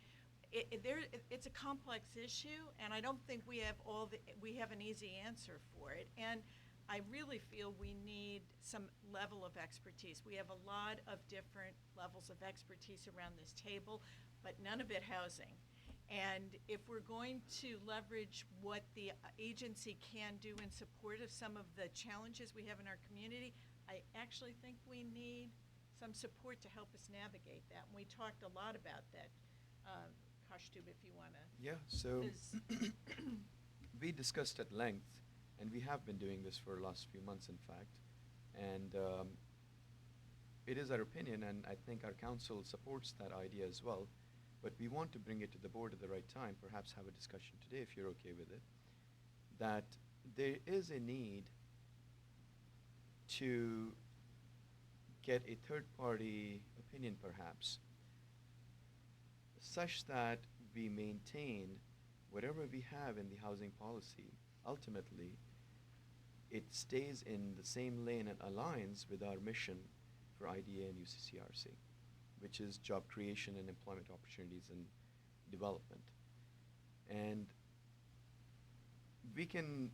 It's a complex issue, and I don't think we have an easy answer for it. And I really feel we need some level of expertise. We have a lot of different levels of expertise around this table, but none of it housing. And if we're going to leverage what the agency can do in support of some of the challenges we have in our community, I actually think we need some support to help us navigate that. And we talked a lot about that. Kashtub, if you want to. Yeah, so we discussed at length, and we have been doing this for the last few months, in fact. And it is our opinion, and I think our council supports that idea as well. But we want to bring it to the board at the right time, perhaps have a discussion today if you're okay with it, that there is a need to get a third-party opinion, perhaps, such that we maintain whatever we have in the housing policy. Ultimately, it stays in the same lane and aligns with our mission for IDA and UCCRC, which is job creation and employment opportunities and development. And we can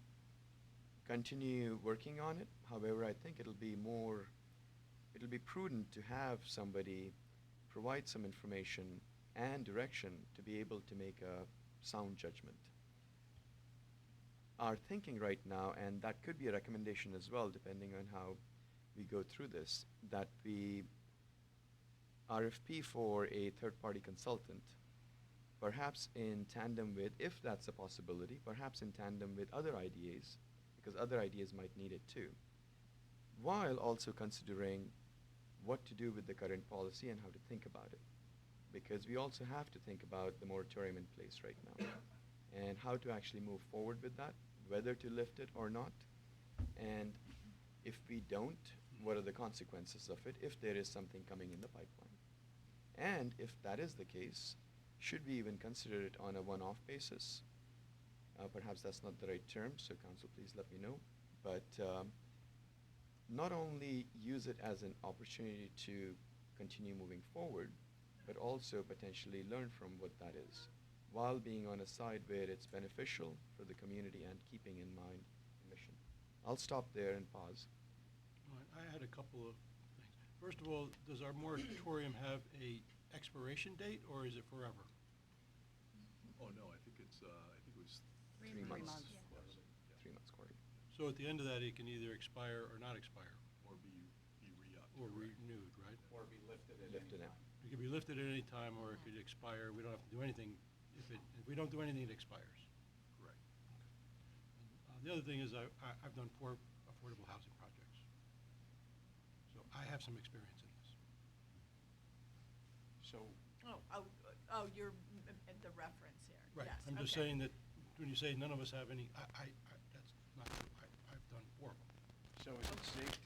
continue working on it. However, I think it'll be prudent to have somebody provide some information and direction to be able to make a sound judgment. Our thinking right now, and that could be a recommendation as well, depending on how we go through this, that we RFP for a third-party consultant, perhaps in tandem with, if that's a possibility, perhaps in tandem with other IDAs, because other IDAs might need it too, while also considering what to do with the current policy and how to think about it. Because we also have to think about the moratorium in place right now and how to actually move forward with that, whether to lift it or not. And if we don't, what are the consequences of it if there is something coming in the pipeline? And if that is the case, should we even consider it on a one-off basis? Perhaps that's not the right term, so council, please let me know. But not only use it as an opportunity to continue moving forward, but also potentially learn from what that is, while being on a side where it's beneficial for the community and keeping in mind the mission. I'll stop there and pause. All right, I had a couple of things. First of all, does our moratorium have a expiration date, or is it forever? Oh, no, I think it's, I think it was 3 months. Yeah. 3 months quarterly. So at the end of that, it can either expire or not expire, Or be re-upped. or correct. renewed, right? Or be lifted at Lifted any out. time. It could be lifted at any time, or it could expire. We don't have to do anything. If we don't do anything, it expires. Correct. The other thing is I've done 4 affordable housing projects. So I have some experience in this. So, You're the reference here. Right. Yes, I'm just okay. saying that when you say none of us have any, that's not true. I've done 4 of them. so is it safe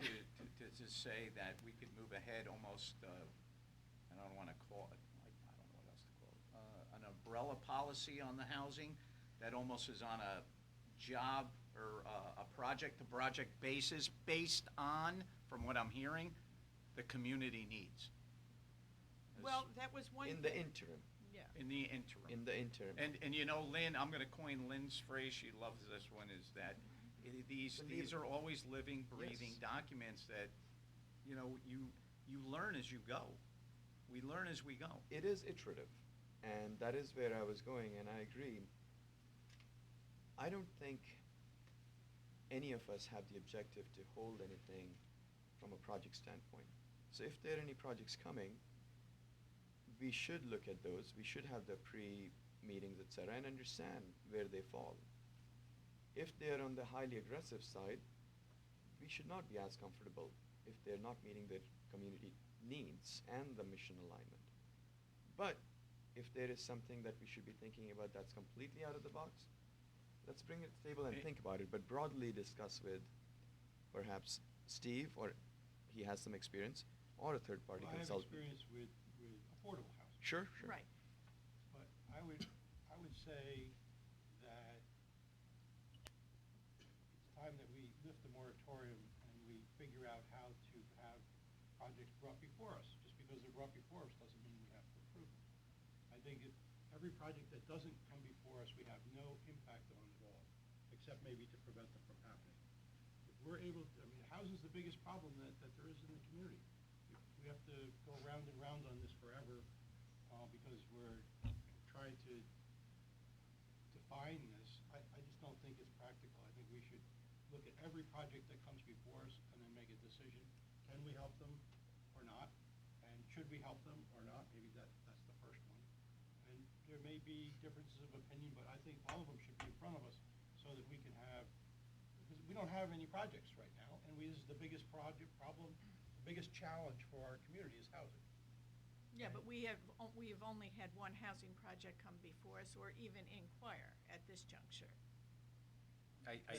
to say that we could move ahead almost, I don't want to call it, I don't know what else to call it, an umbrella policy on the housing that almost is on a job or a project-to-project basis based on, from what I'm hearing, the community needs? Well, that was one In the thing. interim, Yeah. In the interim. in the interim. And you know, Lynn, I'm gonna coin Lynn's phrase, she loves this one, is that these are always living, breathing Yes. documents that, you know, you learn as you go. We learn as we go. It is iterative, and that is where I was going, and I agree. I don't think any of us have the objective to hold anything from a project standpoint. So if there are any projects coming, we should look at those. We should have the pre-meetings, et cetera, and understand where they fall. If they are on the highly aggressive side, we should not be as comfortable if they're not meeting the community needs and the mission alignment. But if there is something that we should be thinking about that's completely out of the box, let's bring it to the table and think about it, but broadly discuss with perhaps Steve, or he has some experience, or a third-party I have consultant. experience with affordable housing. Sure, sure. Right. But I would say that it's time that we lift the moratorium and we figure out how to have projects brought before us. Just because they're brought before us doesn't mean we have to approve them. I think if every project that doesn't come before us, we have no impact on at all, except maybe to prevent them from happening. If we're able to, I mean, housing's the biggest problem that there is in the community. We have to go round and round on this forever, because we're trying to define this. I just don't think it's practical. I think we should look at every project that comes before us and then make a decision. Can we help them or not? And should we help them or not? Maybe that's the first one. And there may be differences of opinion, but I think all of them should be in front of us so that we can have, because we don't have any projects right now, and this is the biggest problem, the biggest challenge for our community is housing. Yeah, but we have only had one housing project come before us, or even inquire at this juncture.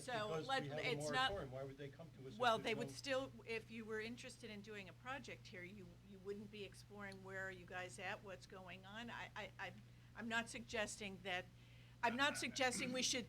So Because let- we have a it's not- moratorium, why would they come to us? if Well, there's they would no- still, if you were interested in doing a project here, you wouldn't be exploring where are you guys at, what's going on? I'm not suggesting that, we should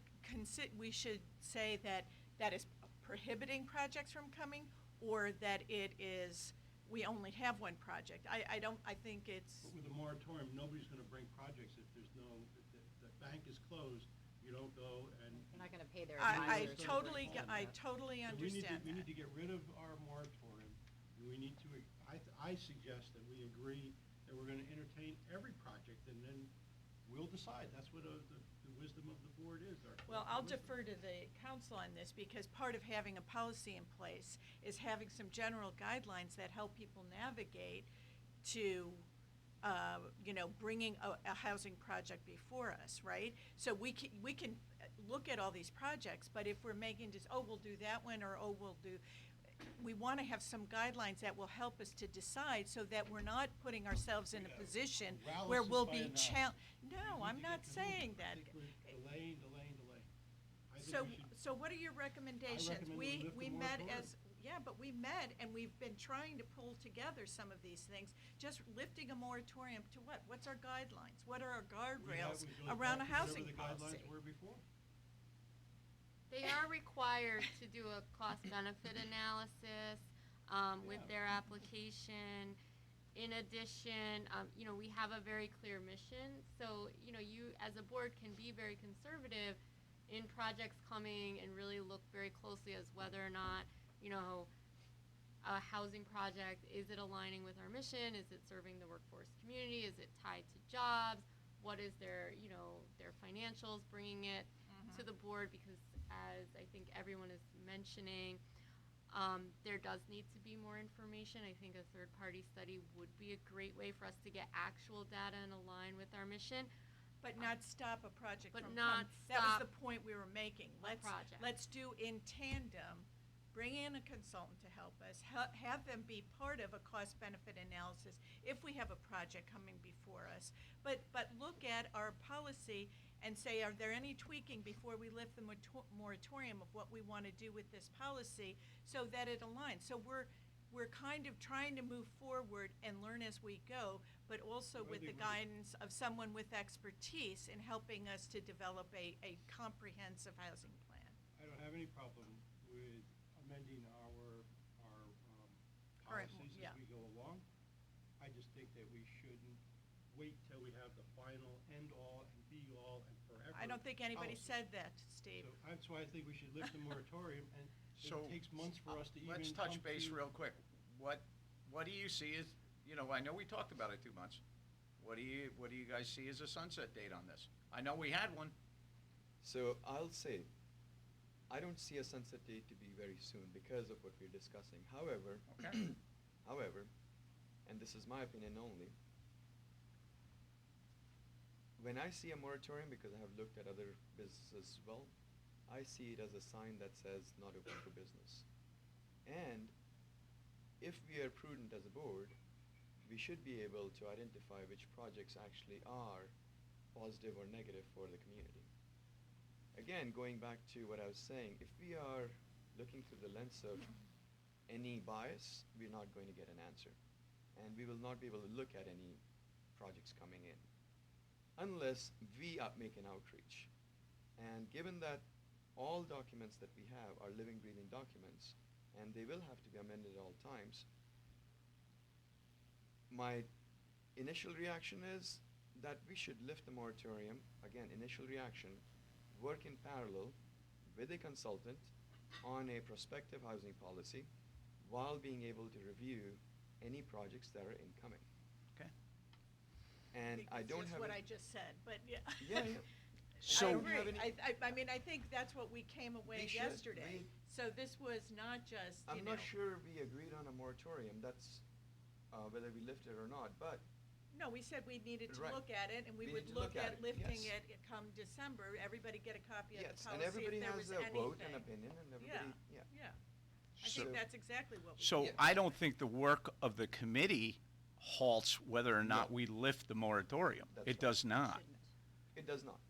we should say that is prohibiting projects from coming, or that it is, we only have one project. I think it's, But with a moratorium, nobody's gonna bring projects if there's no, if the bank is closed, you don't go and. They're not gonna pay their I advisors. totally, Understand I that. totally So understand We need that. to get rid of our moratorium. We need to, I suggest that we agree that we're gonna entertain every project, and then we'll decide. That's what the wisdom of the board is. Well, I'll defer to the council on this, because part of having a policy in place is having some general guidelines that help people navigate to, bringing a housing project before us, right? So we can look at all these projects, but if we're making we'll do that one, or, we'll do, we want to have some guidelines that will help us to decide so that we're not putting ourselves in a position where we'll be No, I'm not saying that. I think we're delaying. I think So, we should- so what are your recommendations? recommend we lift the We met moratorium. but we met and we've been trying to pull together some of these things. Just lifting a moratorium to what? What's our guidelines? What are our guardrails we go around a back to housing whatever policy? the guidelines were before. They are required to do a cost-benefit analysis with Yeah. their application. In addition, we have a very clear mission, so, you as a board can be very conservative in projects coming and really look very closely as whether or not, a housing project, is it aligning with our mission? Is it serving the workforce community? Is it tied to jobs? What is their financials, bringing it to the board? Because as I think everyone is mentioning, there does need to be more information. I think a third-party study would be a great way for us to get actual data and align with our mission. But not stop a project But from not That was stop the point we were making. project. Let's do in tandem, bring in a consultant to help us, have them be part of a cost-benefit analysis if we have a project coming before us. But look at our policy and say, are there any tweaking before we lift the moratorium of what we want to do with this policy so that it aligns? So we're kind of trying to move forward and learn as we go, but also I with the think guidance of someone with expertise in helping us to develop a comprehensive housing plan. I don't have any problem with amending our Current, policies yeah. as we go along. I just think that we shouldn't wait till we have the final end-all and be-all and forever. I don't think anybody policy. said that, Steve. So that's why I think we should lift the moratorium, and So, it takes months for us to even let's touch come base to- real quick. What do you see as, I know we talked about it 2 months. What do you guys see as a sunset date on this? I know we had one. So I'll say, I don't see a sunset date to be very soon because of what we're discussing. However, Okay. however, and this is my opinion only, when I see a moratorium, because I have looked at other businesses as well, I see it as a sign that says not open for business. And if we are prudent as a board, we should be able to identify which projects actually are positive or negative for the community. Again, going back to what I was saying, if we are looking through the lens of any bias, we're not going to get an answer. And we will not be able to look at any projects coming in unless we make an outreach. And given that all documents that we have are living, breathing documents, and they will have to be amended at all times, my initial reaction is that we should lift the moratorium, again, initial reaction, work in parallel with a consultant on a prospective housing policy while being able to review any projects that are incoming. Okay. And I Because don't just have what any- I just said, but yeah. Yeah. So- I I don't have agree. any- I mean, I think that's what we came away We should. yesterday. So this was not just, I'm not sure we agreed on a moratorium, that's whether we lift it or not, but No, we said we needed to Right. look at it, and we We would need to look look at at it, lifting yes. it come December. Everybody get a copy of the yes, policy and if everybody there has was their anything. vote and opinion, and everybody, yeah. Yeah, I So- think that's exactly what we. So Yeah. I don't think the work of the committee halts whether or not No. we lift the moratorium. That's It right. does not. Shouldn't. It does not.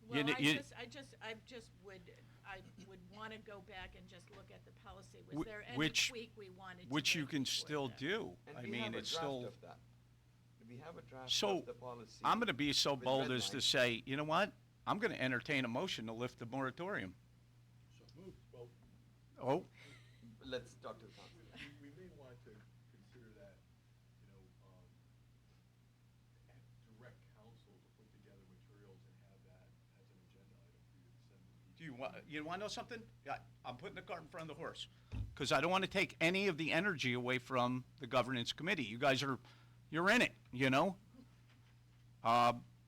Well, kn- you- I would want to go back and just look at the policy. Wh- Was there any which- tweak we wanted to Which you make can before still that? do. And I we mean, have a it's draft still. of that. We have a draft So, of the policy. I'm going to be so with bold red as to lines. say, you know what? I'm going to entertain a motion to lift the moratorium. So moved. Well, Oh, Let's talk to the council. we may want to consider that, direct council to put together materials and have that as an agenda item for you to send to the. do you want to know something? Yeah, I'm putting the cart in front of the horse. Because I don't want to take any of the energy away from the governance committee. You guys you're in it,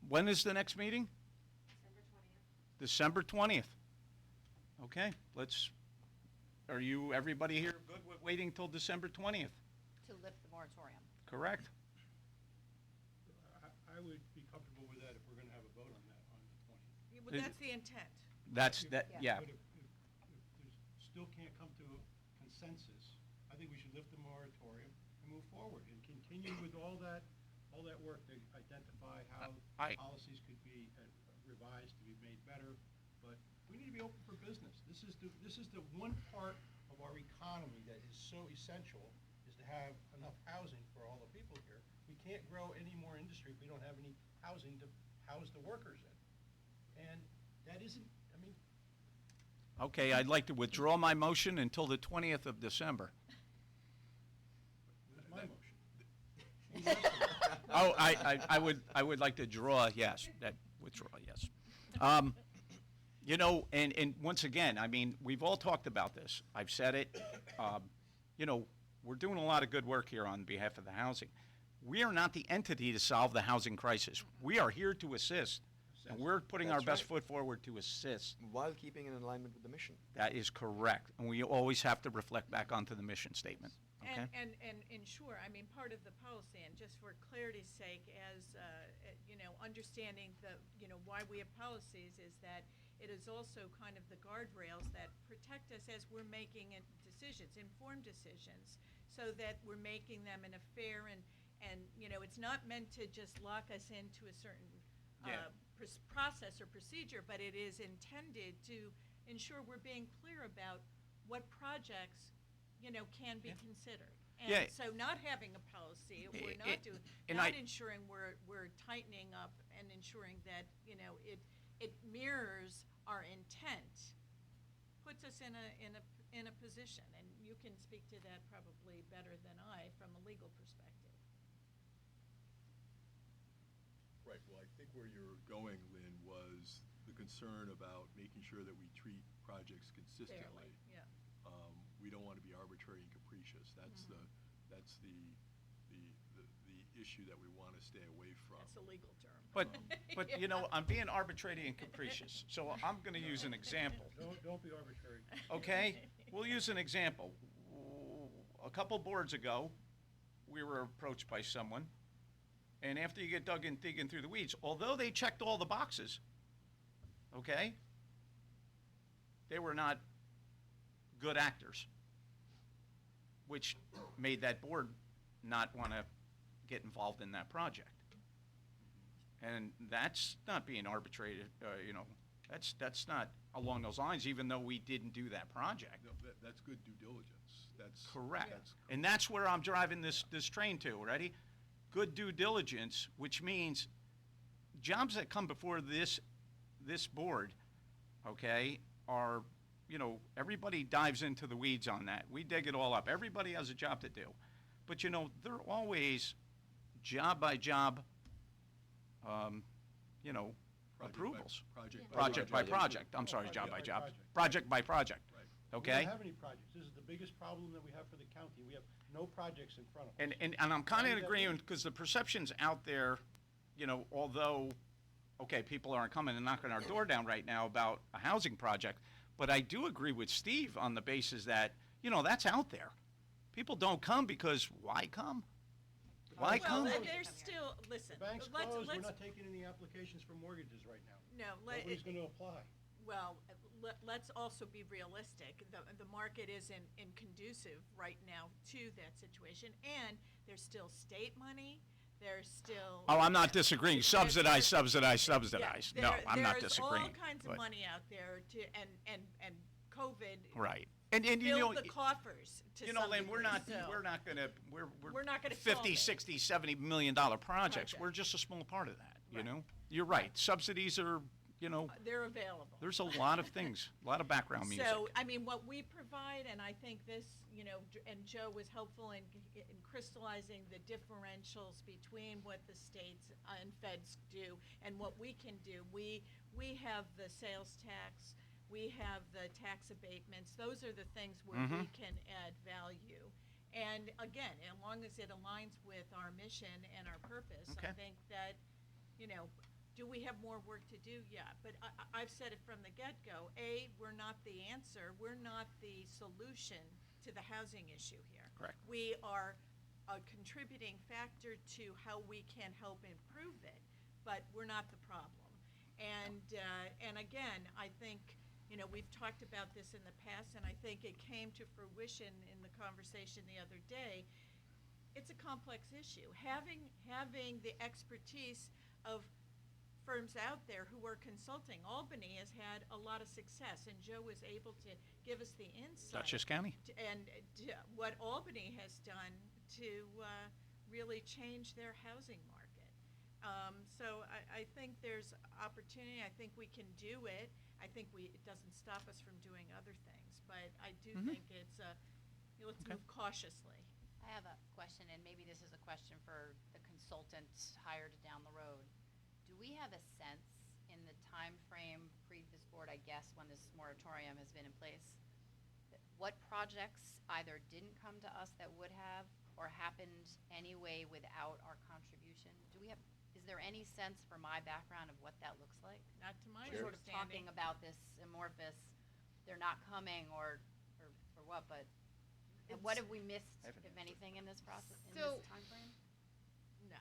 When is the next meeting? December 20th. Okay, everybody here good with waiting till December 20th? To lift the moratorium. Correct? I would be comfortable with that if we're gonna have a vote on that on the 20th. Well, that's the intent. Yeah. But if there's, still can't come to a consensus, I think we should lift the moratorium and move forward and continue with all that work to identify how I- policies could be revised to be made better. But we need to be open for business. This is the one part of our economy that is so essential, is to have enough housing for all the people here. We can't grow any more industry if we don't have any housing to house the workers in. And that isn't, I mean, Okay, I'd like to withdraw my motion until the 20th of December. that's my motion. Oh, I would like to draw, yes, withdraw, yes. You know, and once again, I mean, we've all talked about this. I've said it. You know, we're doing a lot of good work here on behalf of the housing. We are not the entity to solve the housing crisis. We are here to assist, and we're putting our That's best right. foot forward to assist. While keeping in alignment with the mission. That is correct, and we always have to reflect back onto the mission statement, okay? And sure, I mean, part of the policy, and just for clarity's sake, as, understanding why we have policies is that it is also kind of the guardrails that protect us as we're making decisions, informed decisions, so that we're making them in a fair and it's not meant to just lock us into a certain Yeah. process or procedure, but it is intended to ensure we're being clear about what projects, can be Yeah. considered. Yeah. And so not having a policy, we're It- not doing, and not I- ensuring we're tightening up and ensuring that, it mirrors our intent, puts us in a position, and you can speak to that probably better than I from a legal perspective. Right, well, I think where you're going, Lynn, was the concern about making sure that we treat projects consistently. Fairly, yeah. We don't want to be arbitrary and capricious. That's the issue that we want to stay away from. That's a legal term. But you know, I'm being arbitrary and capricious, so I'm gonna use an example, Don't be arbitrary. okay? We'll use an example. A couple boards ago, we were approached by someone, and after you get digging through the weeds, although they checked all the boxes, okay, they were not good actors, which made that board not want to get involved in that project. And that's not being arbitrary, that's not along those lines, even though we didn't do that project. No, that's good due diligence. That's Correct. that's And that's where I'm driving this train to, ready? Good due diligence, which means jobs that come before this board, okay, are, everybody dives into the weeds on that. We dig it all up. Everybody has a job to do. But, they're always job by job, approvals. Project by project. I'm sorry, job by job. Project by project, We okay? don't have any projects. This is the biggest problem that we have for the county. We have no projects in front of us. And I'm kind of in And, agreement, because the perception's out there, although, okay, people aren't coming and knocking our door down right now about a housing project, but I do agree with Steve on the basis that, that's out there. People don't come because why come? Why Well, come? there's still, listen, The bank's let's, closed. We're let's, not taking any applications for mortgages right now. no, let, Nobody's going to apply. well, let's also be realistic. The market isn't conducive right now to that situation, and there's still state money, there's still. Oh, I'm not disagreeing. There's- Subsidize. Yeah, No, I'm not There's disagreeing. all kinds of but- money out there and COVID Right. And filled the coffers to some Lynn, we're not degree, so- gonna, We're not gonna solve 50, it. 60, $70 million projects. We're Project. just a small part of that, Right. You're right. Subsidies are, They're available. there's a lot of things, a lot of background music. So, I mean, what we provide, and I think this, and Joe was helpful in crystallizing the differentials between what the states and feds do and what we can do. We have the sales tax, we have the tax abatements. Those are the things where we can add value. And again, as long as it aligns with our mission and our purpose, I Okay. think that, do we have more work to do? Yeah, but I've said it from the get-go. We're not the answer. We're not the solution to the housing issue here. Correct. We are a contributing factor to how we can help improve it, but we're not the problem. And again, I think, You know, we've talked about this in the past, and I think it came to fruition in the conversation the other day. It's a complex issue. Having the expertise of firms out there who are consulting. Albany has had a lot of success, and Joe was able to give us the insight. Dutchess County. And what Albany has done to really change their housing market. So I think there's opportunity. I think we can do it. I think it doesn't stop us from doing other things, but I do think it's let's Okay. move cautiously. I have a question, and maybe this is a question for the consultant hired down the road. Do we have a sense in the time frame pre this board, I guess, when this moratorium has been in place, what projects either didn't come to us that would have, or happened anyway without our contribution? Is there any sense from my background of what that looks like? Not to my We're sort of understanding. talking about this amorphous, they're not coming or what, but what have we missed, I haven't if answered. anything, in this process, in So- this timeframe? No.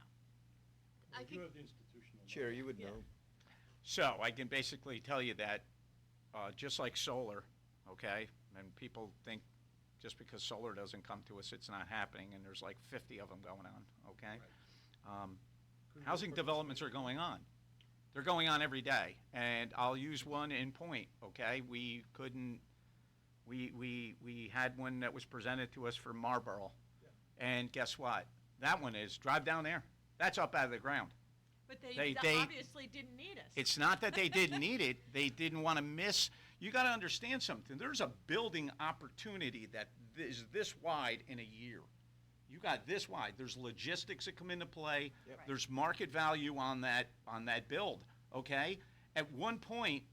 I We do think- have the institutional. Chair, you would Yeah. know. So I can basically tell you that, just like solar, okay, and people think just because solar doesn't come to us, it's not happening, and there's like 50 of them going on, okay? Couldn't Housing go developments are going on. They're going on every day, and I'll use one in point, okay? We had one that was presented to us for Marlboro, Yeah. and guess what? That one is, drive down there, that's up out of the ground. But they They- obviously didn't need us. It's not that they didn't need it, they didn't want to miss. You got to understand something. There's a building opportunity that is this wide in a year. You got this wide. There's logistics that come into play. Yep. Right. There's market value on that build, okay? At one point,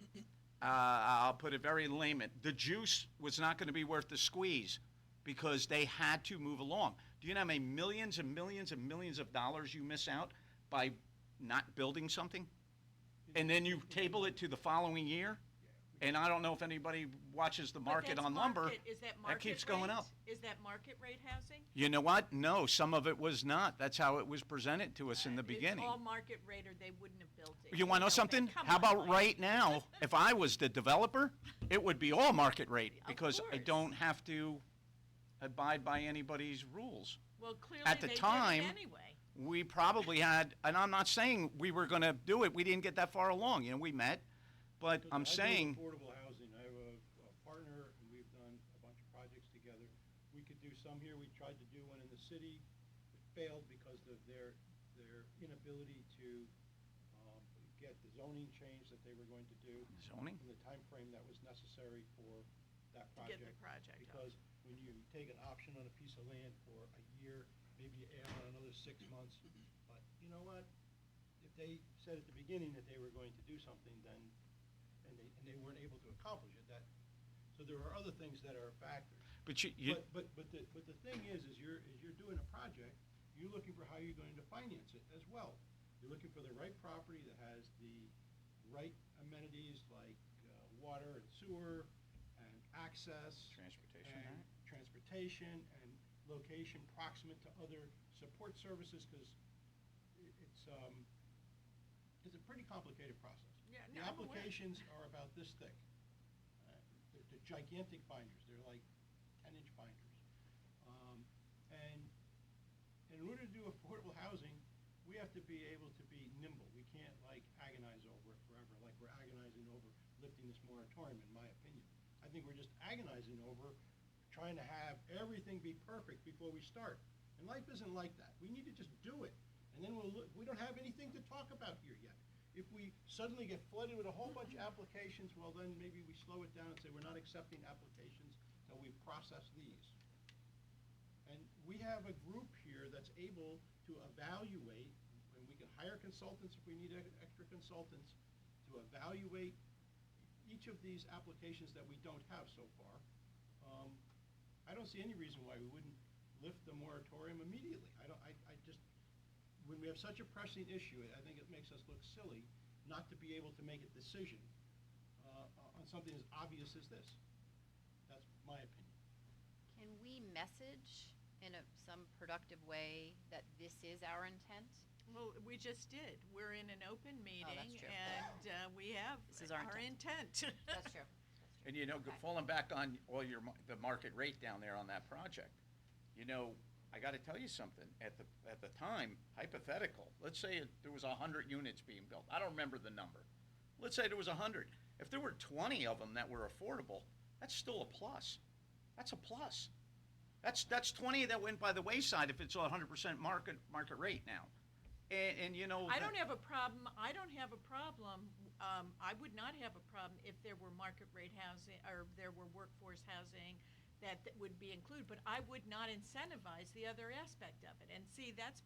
I'll put it very layman, the juice was not going to be worth the squeeze because they had to move along. Do you know how many millions and millions and millions of dollars you miss out by not building something? And then you table it to the following year? And I don't know if anybody watches the But market that's on lumber. Is that That market keeps going rate? up. Is that market rate housing? You know what? No, some of it was not. That's how it was presented to us in the It's beginning. all market rate, or they wouldn't have built it. You want to know that. something? Come How on, about Mike. right now, if I was the developer, it would be all market rate Of because I course. don't have to abide by anybody's rules. Well, clearly At the they time, did it anyway. We probably had, and I'm not saying we were going to do it. We didn't get that far along. You know, we met, but I'm I do saying, affordable housing. I have a partner, and we've done a bunch of projects together. We could do some here. We tried to do one in the city. It failed because of their inability to get the zoning change that they were going to do zoning? in the time frame that was necessary for that To get project. the project up. Because when you take an option on a piece of land for a year, maybe you add on another 6 months, but you know what? If they said at the beginning that they were going to do something, then, and they weren't able to accomplish it, so there are other things that are factors. But But the thing is you're doing a project, you're looking for how you're going to finance it as well. You're looking for the right property that has the right amenities like water and sewer and access. Transportation, and right? transportation and location proximate to other support services, because it's a pretty complicated process. Yeah, The no, I'm aware. applications are about this thick. They're gigantic binders, they're like 10-inch binders. And in order to do affordable housing, we have to be able to be nimble. We can't like agonize over it forever, like we're agonizing over lifting this moratorium, in my opinion. I think we're just agonizing over trying to have everything be perfect before we start. And life isn't like that. We need to just do it. And then we don't have anything to talk about here yet. If we suddenly get flooded with a whole bunch of applications, well, then maybe we slow it down and say we're not accepting applications until we process these. And we have a group here that's able to evaluate, and we can hire consultants if we need extra consultants, to evaluate each of these applications that we don't have so far. I don't see any reason why we wouldn't lift the moratorium immediately. I just, when we have such a pressing issue, I think it makes us look silly not to be able to make a decision on something as obvious as this. That's my opinion. Can we message in some productive way that this is our intent? Well, we just did. We're in an open meeting, Oh, that's true. and we have This is our intent. That's true. And Okay. falling back on all the market rate down there on that project, I gotta tell you something, at the time, hypothetical, let's say there was 100 units being built, I don't remember the number. Let's say there was 100. If there were 20 of them that were affordable, that's still a plus. That's a plus. That's 20 that went by the wayside if it's 100% market rate now. And I don't have a problem, I would not have a problem if there were market rate housing, or there were workforce housing that would be included, but I would not incentivize the other aspect of it. And see, that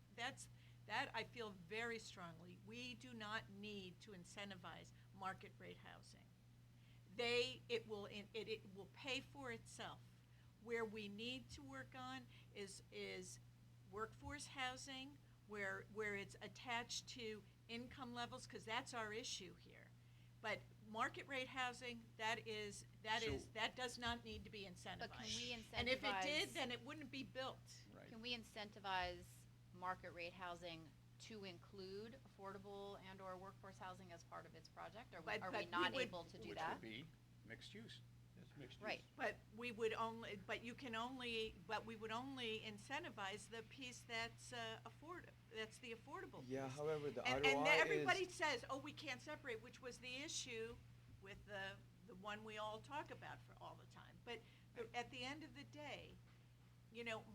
I feel very strongly. We do not need to incentivize market rate housing. It will pay for itself. Where we need to work on is workforce housing, where it's attached to income levels, because that's our issue here. But market rate housing, that does not need to be incentivized. But can we incentivize? And if it did, then it wouldn't be built. Right. Can we incentivize market rate housing to include affordable and/or workforce housing as part of its project? Are But we we not would- able to do Which that? would be mixed use. It's mixed use. Right. But we would only incentivize the piece that's that's the affordable piece. Yeah, however, the And ROI everybody is, says, oh, we can't separate, which was the issue with the one we all talk about for all the time. But at the end of the day,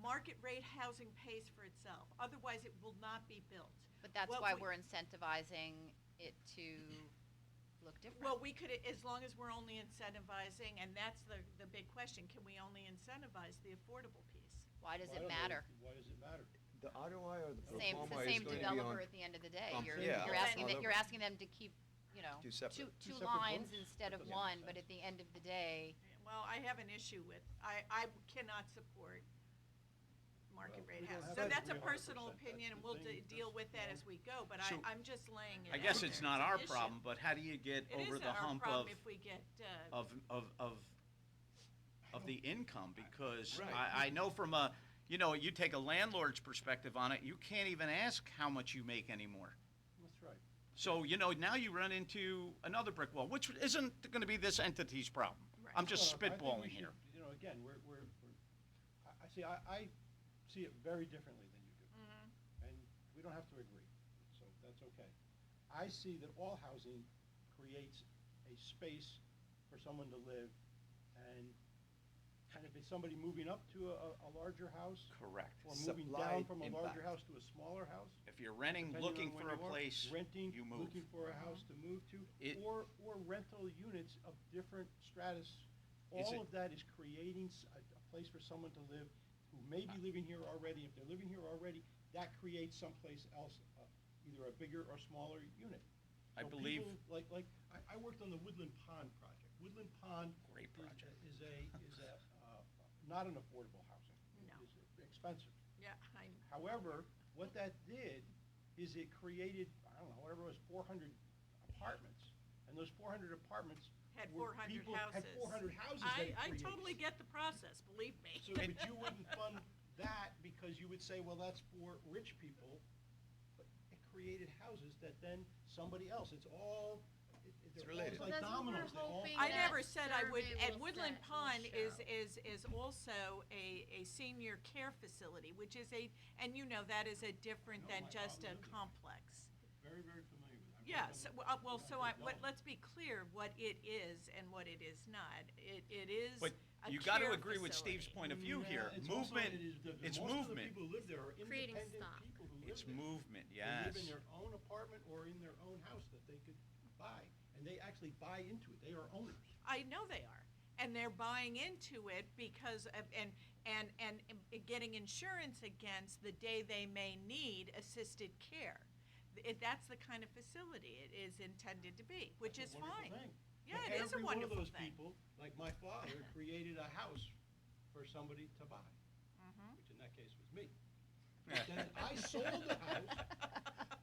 market rate housing pays for itself. Otherwise, it will not be built. But that's What why we- we're incentivizing it to look different. Well, we could, as long as we're only incentivizing, and that's the big question, can we only incentivize the affordable piece? Why does Well, I it don't know. matter? Why does it matter? the ROI or the pro It's forma the is same going to be on. developer at the end of the day. You're, Yeah, you're all asking over. you're asking them to keep, Two separate. two separate lines books? instead of Doesn't one, make but sense. at the end of the day, Well, I have an issue with, I cannot support market Well, rate we don't housing. have So to that's a agree 100%. personal That's opinion, the and we'll thing. deal with that as we go, but So, I'm just laying it I out guess there. it's not an our issue. problem, but how do you get It over isn't the our hump problem if we get, of the income? Because Right. I know from you take a landlord's perspective on it, you can't even ask how much you make anymore. That's right. So, now you run into another brick wall, which isn't going to be this entity's problem. Right. I'm just Well, I think we spitballing should- here. Again, I see it very differently than you do. And we don't have to agree, so that's okay. I see that all housing creates a space for someone to live, and if it's somebody moving up to a larger house, Correct. or moving Supply down from a larger impact. house to a smaller house, If you're renting, depending looking on when for a you are, place, renting, you move. looking for a house to move to, It- or rental units of different stratus. Is All it- of that is creating a place for someone to live who may be living here already. If they're living here already, that creates someplace else, either a bigger or smaller unit. I So believe- people, I worked on the Woodland Pond project. Woodland Pond Great project. is not an affordable housing. No. It's expensive. yeah, However, what that did is it created, I don't know, whatever it was, 400 apartments. And those 400 apartments had were 400 people houses. had 400 houses that it I created. totally get the process, believe me. So, but you wouldn't fund that because you would say, well, that's for rich people. But it created houses that then somebody else, it's all, they're all related. like Well, that's what we're dominoes. They all hoping I that never said I would, survey and will Woodland set- will Pond show. is also a senior care facility, which is and that is a different No, than my just father a lived there. complex. Very, very familiar with that. Yeah, let's be clear what it is and what it is not. It is But a you got to care agree with Steve's facility. point of view here. It's also- Movement, it is it's most of the movement. people who live there are Creating independent stock. people who live It's there. movement, They yes. live in their own apartment or in their own house that they could buy, and they actually buy into it. They are owners. I know they are, and they're buying into it because of, and getting insurance against the day they may need assisted care. That's the kind of facility it is intended to be, which is That's a wonderful fine. thing. Yeah, But it is a wonderful Every one of those thing. people, like my father, created a house for somebody to buy, Mhm. which in that case was me. But then I sold the house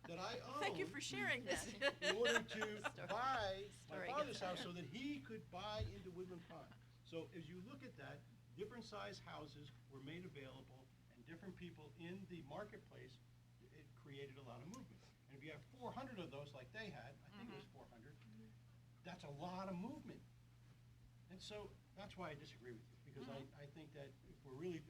that I owned. Thank you for sharing this. In order to Story- buy my story father's gets house better. so that he could buy into Woodland Pond. So as you look at that, different size houses were made available, and different people in the marketplace, it created a lot of movement. And if you have 400 of those like they had, I think it was 400, that's a lot of movement. And so, that's why I disagree with you, because I think that if we really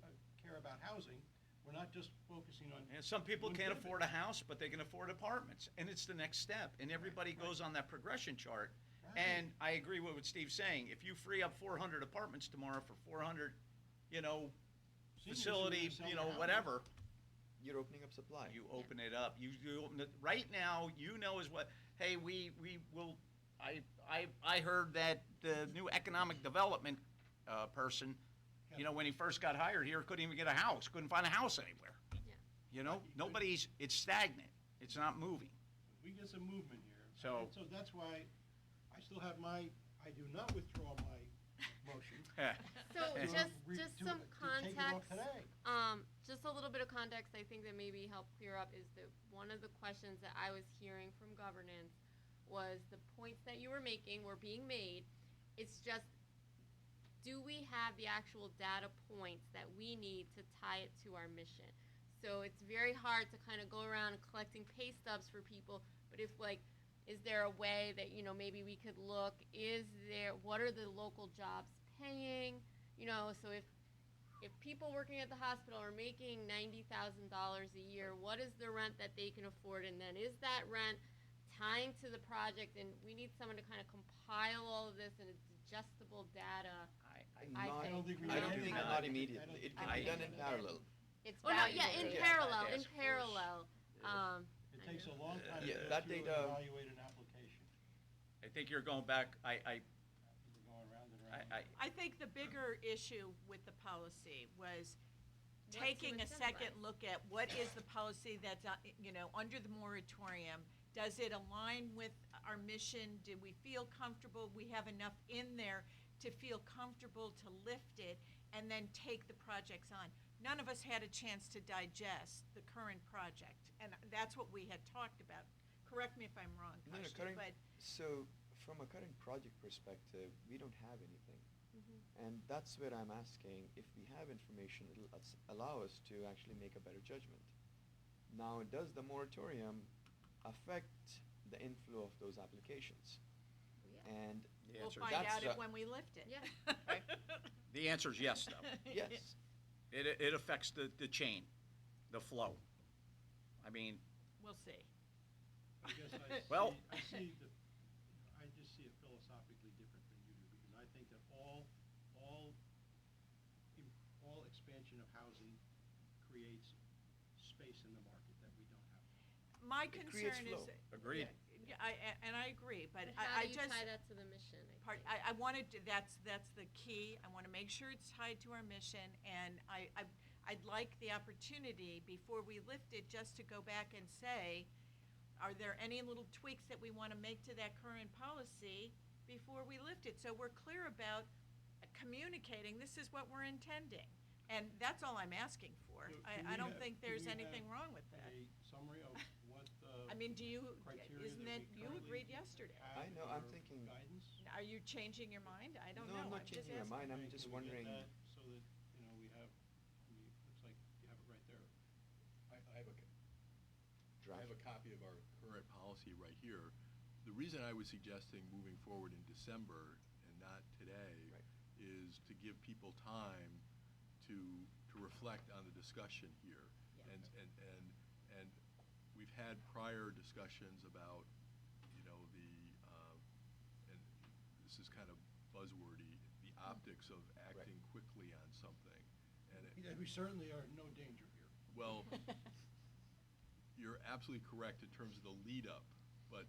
care about housing, we're not just focusing on. And some people one can't thing. afford a house, but they can afford apartments, and it's the next step, and everybody goes on that progression chart. Right. And I agree with what Steve's saying, if you free up 400 apartments tomorrow for 400, Seniors who are gonna facility, sell their house. whatever, You're opening up supply. you open it up, you open it, right now, is what, hey, we will, I heard that the new economic development, person, when he first got hired here, couldn't even get a house, couldn't find a house anywhere. Yeah. Nobody's, it's stagnant, it's not moving. We get some movement here. So- And so that's why I still have I do not withdraw my motion. So to just re- just to- some to take it off context. today. Just a little bit of context I think that maybe help clear up is that one of the questions that I was hearing from governance was the points that you were making were being made. It's just, do we have the actual data points that we need to tie it to our mission? So it's very hard to kind of go around collecting pay stubs for people, but if is there a way that, maybe we could look, what are the local jobs paying? So if people working at the hospital are making $90,000 a year, what is the rent that they can afford? And then is that rent tying to the project? And we need someone to kind of compile all of this in a digestible data. Not- I don't think we I don't have think time. not immediately. It can be done in parallel. It's Oh, no, yeah, in valuable data. parallel, Task in force. parallel. It takes a long time Yeah, to that go through and data- evaluate an application. I think you're going back, We're going round and round. I think the bigger issue with the policy was What to taking a second incentivize. look at what is the policy that's, under the moratorium? Does it align with our mission? Do we feel comfortable? We have enough in there to feel comfortable to lift it and then take the projects on. None of us had a chance to digest the current project, and that's what we had talked about. Correct me if I'm wrong, No, Kashti, but So, from a current project perspective, we don't have anything. Mm-hmm. And that's where I'm asking, if we have information, it'll allow us to actually make a better judgment. Now, does the moratorium affect the inflow of those applications? Yeah. And The we'll answer is find that's out it a- when we lift it. Yeah. The answer is yes, though. yes, It affects the chain, the flow. I mean, We'll see. I guess Well- I just see it philosophically different than you do, because I think that all expansion of housing creates space in the market that we don't have. My It creates concern is. flow. Agreed. Yeah, and I agree, but But how I do you just. tie that to the mission? I wanted to, that's the key. I want to make sure it's tied to our mission, and I'd like the opportunity, before we lift it, just to go back and say, are there any little tweaks that we want to make to that current policy before we lift it? So we're clear about communicating, this is what we're intending. And that's all I'm asking for. So do I we don't have- think do there's we anything have wrong with that. A summary of what I mean, criteria isn't that it, we you currently agreed yesterday. have I know, I'm for thinking- guidance? Are you changing your mind? I don't No, know. I'm not I'm just changing my asking. mind. I'm Okay, just can we get wondering. that so that, we have, looks like you have it right there. I have a Draft. copy of our current policy right here. The reason I was suggesting moving forward in December and not today Right. is to give people time to reflect on the discussion here. Yeah. And we've had prior discussions about, and this is kind of buzzwordy, the optics of acting quickly on something. And We certainly are in no danger here. well, you're absolutely correct in terms of the lead-up, but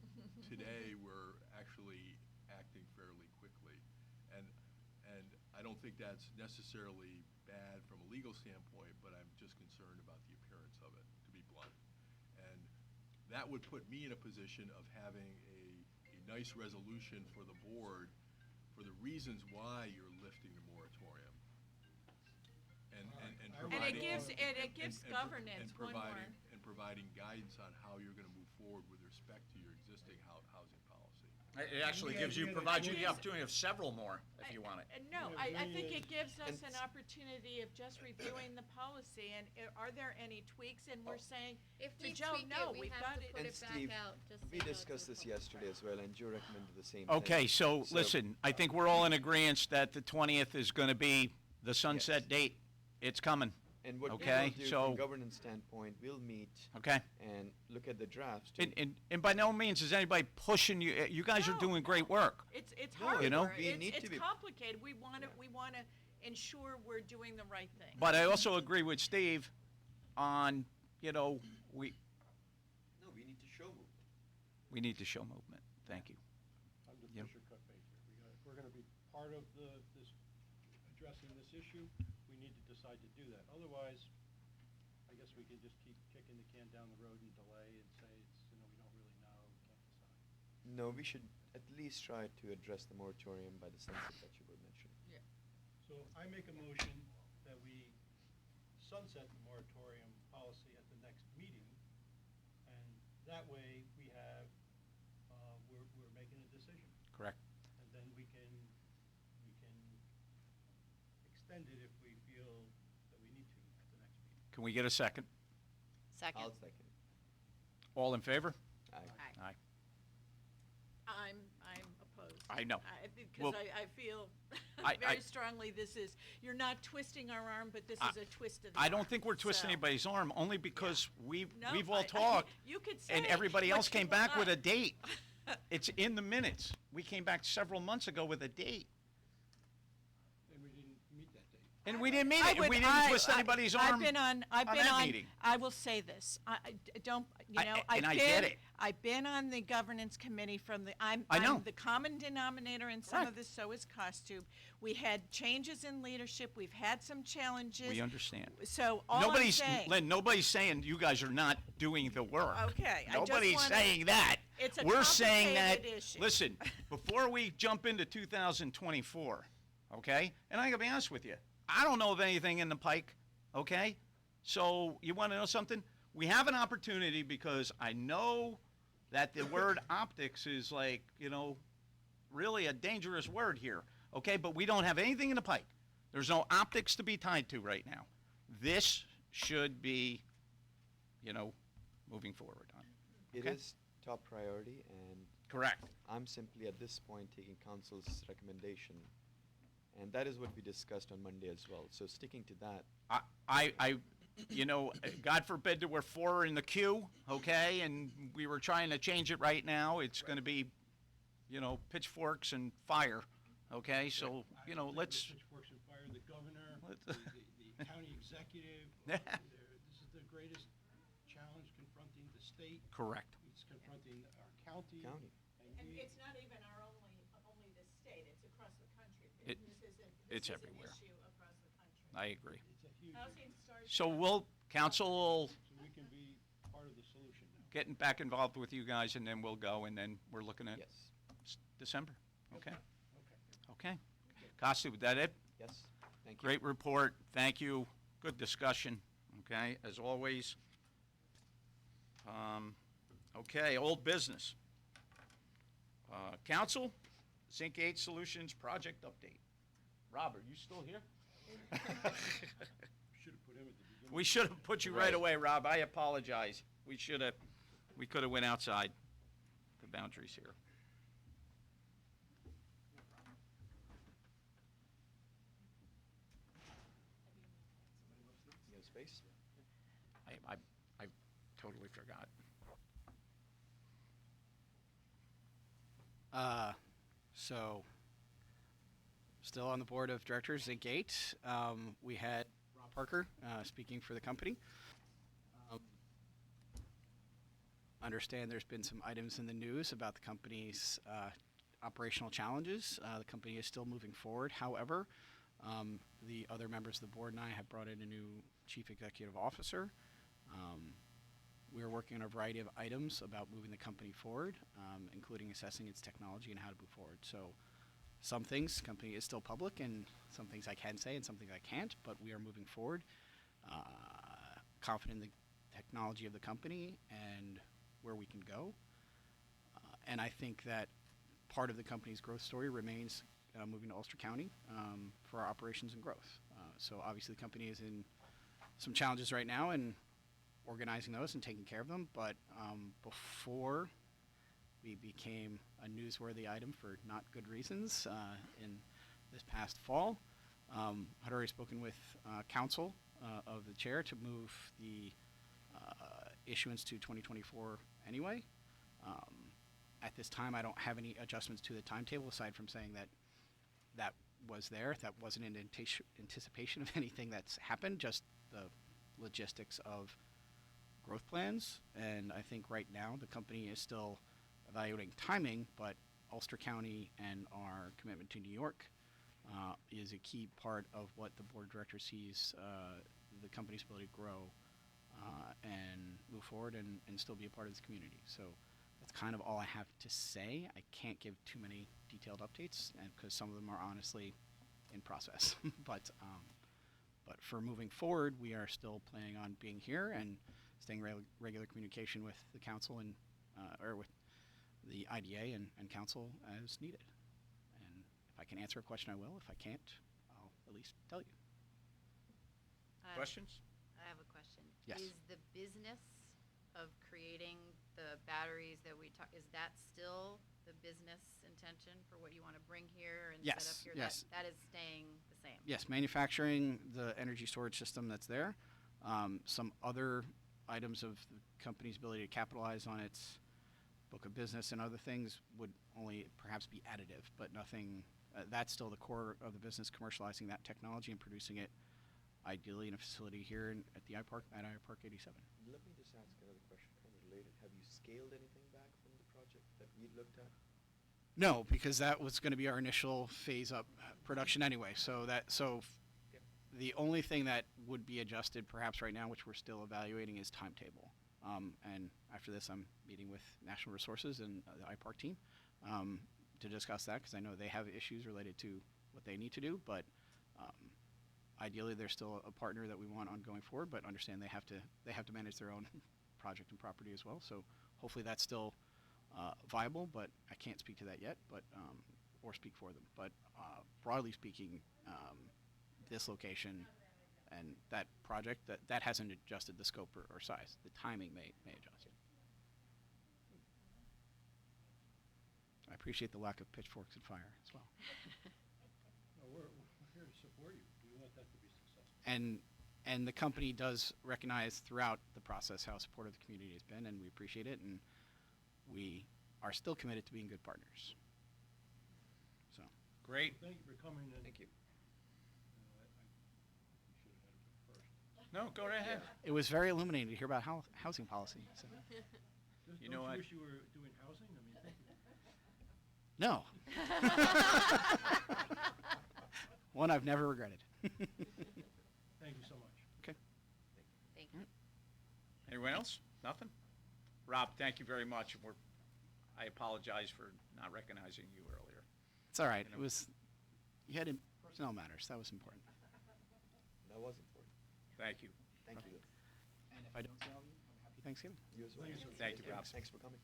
today we're actually acting fairly quickly. And I don't think that's necessarily bad from a legal standpoint, but I'm just concerned about the appearance of it, to be blunt. And that would put me in a position of having a nice resolution for the board for the reasons why you're lifting the moratorium. And And providing. it gives and governance one more. providing guidance on how you're gonna move forward with respect to your existing housing policy. It actually The idea that provides you the Yes. opportunity of several more if you want it. No, Yeah, I we, think it gives us And an opportunity of just reviewing the policy, and are there any tweaks? And we're saying If to we Joe, tweak no, it, we we've have got to it. put And it back Steve, out, just so we you know, to discussed the this public. yesterday as well, and Joe recommended the same thing. Okay, so So- listen, I think we're all in agreement that the 20th is going to be the sunset Yes. date. It's coming, And what Okay, we will do so- from governance standpoint, we'll meet okay? and look at the drafts. to- And by no means is anybody pushing you. You guys are No, doing great no. work. It's No, hard you know? work. we need to It's be- complicated. We want to, Yeah. we want to ensure we're doing the right thing. But I also agree with Steve on, we No, we need to show movement. we need to show movement. Thank you. I'm the Yep. Fisher cut bait here. If we're gonna be part of addressing this issue, we need to decide to do that. Otherwise, I guess we can just keep kicking the can down the road and delay and say we don't really know, we can't decide. No, we should at least try to address the moratorium by the sunset that you were mentioning. So I make a motion that we sunset the moratorium policy at the next meeting, and that way we're making a decision. Correct. And then we can extend it if we feel that we need to at the next meeting. Can we get a second? Second. I'll second. All in favor? Aye. Aye. Aye. I'm opposed. I know. Because Well, I feel I- very strongly this is, you're not twisting our arm, but this is a twist of the I arm. don't think we're twisting So- anybody's arm, only because No, we've all I- talked, You could say. and everybody what else you came back with a want. date. It's in the minutes. We came back several months ago with a date. And we didn't meet that date. And we didn't mean I it, and would- we didn't twist anybody's arm. I've been on that meeting. I will say this, don't, I- and I get it. I've been on the governance committee from I know. I'm the common denominator in some Correct. of this, so is costume. We had changes in leadership, we've had some challenges. We understand. So all I'm saying. Lynn, nobody's saying you guys are not doing the work. Okay, I just Nobody's wanna- saying that. It's a We're saying that, complicated issue. listen, before we jump into 2024, okay? And I gotta be honest with you, I don't know of anything in the pike, okay? So you wanna know something? We have an opportunity because I know that the word optics is like, really a dangerous word here, okay? But we don't have anything in the pike. There's no optics to be tied to right now. This should be, moving forward on. It Okay. is top priority, and Correct. I'm simply at this point taking council's recommendation, and that is what we discussed on Monday as well. So sticking to that, God forbid there were 4 in the queue, okay, and we were trying to change it right now. It's going to be, pitchforks and fire, okay? So, let's. Pitchforks and fire, the governor, Let's- the county executive. Yeah. This is the greatest challenge confronting the state. Correct. It's confronting our county. county. And we- it's not even only the state, it's across the country. It- This it's is everywhere. an issue across the country. I agree. It's a huge, Housing starts. So council will so we can be part of the solution now. get back involved with you guys, and then we'll go, and then we're looking at Yes. December, okay? Okay. Okay. Costi, was that it? Yes. Thank you. Great report, thank you, good discussion, okay, as always. Okay, old business. Council, Zinc 8 Solutions Project Update. Rob, are you still here? Should have put him at the beginning. We should have put you right Right. away, Rob, I apologize. We could have went outside the boundaries here. You have space? I totally forgot. So, still on the board of directors at Gate. We had Rob Parker speaking for the company. Understand there's been some items in the news about the company's operational challenges. The company is still moving forward. However, the other members of the board and I have brought in a new chief executive officer. We are working on a variety of items about moving the company forward, including assessing its technology and how to move forward. So some things, company is still public, and some things I can say and some things I can't, but we are moving forward, confident in the technology of the company and where we can go. And I think that part of the company's growth story remains moving to Ulster County for our operations and growth. So obviously the company is in some challenges right now and organizing those and taking care of them, but before we became a newsworthy item for not good reasons in this past fall, had already spoken with council of the chair to move the issuance to 2024 anyway. At this time, I don't have any adjustments to the timetable aside from saying that that was there. That wasn't in anticipation of anything that's happened, just the logistics of growth plans. And I think right now the company is still evaluating timing, but Ulster County and our commitment to New York is a key part of what the board of directors sees the company's ability to grow and move forward and still be a part of this community. So that's kind of all I have to say. I can't give too many detailed updates because some of them are honestly in process. But for moving forward, we are still planning on being here and staying regular communication with the council and or with the IDA and council as needed. And if I can answer a question, I will. If I can't, I'll at least tell you. Questions? I have a question. Yes. Is the business of creating the batteries that we talk, is that still the business intention for what you want to bring here and set up Yes, here? yes. That is staying the same? Yes, manufacturing the energy storage system that's there. Some other items of the company's ability to capitalize on its book of business and other things would only perhaps be additive, but nothing, that's still the core of the business, commercializing that technology and producing it ideally in a facility here at the iPark, at iPark 87. Let me just ask another question, kind of related. Have you scaled anything back from the project that we looked at? No, because that was going to be our initial phase up production anyway. Yep. The only thing that would be adjusted perhaps right now, which we're still evaluating, is timetable. And after this, I'm meeting with National Resources and the iPark team to discuss that because I know they have issues related to what they need to do. But ideally, they're still a partner that we want on going forward. But understand they have to manage their own project and property as well. So hopefully that's still viable. But I can't speak to that yet. But or speak for them. But broadly speaking, this location and that project, that hasn't adjusted the scope or size. The timing may adjust. I appreciate the lack of pitchforks and fire as well. No, we're here to support you. We want that to be successful. And the company does recognize throughout the process how supportive the community has been, and we appreciate it, and we are still committed to being good partners. So. Great. Thank you for coming in. Thank you. I think we should have had it first. No, go right ahead. It was very illuminating to hear about housing policy. So. You know Don't what? you wish you were doing housing? I mean, thank you. No. One I've never regretted. Thank you so much. Okay. Thank you. Anyone else? Nothing? Rob, thank you very much. I apologize for not recognizing you earlier. It's all right. You know. You had personnel matters. That was important. That was important. Thank you. Thank you. And if I don't see all of you, have a happy Thanksgiving. You as well. Thank you, Rob. Thanks for coming.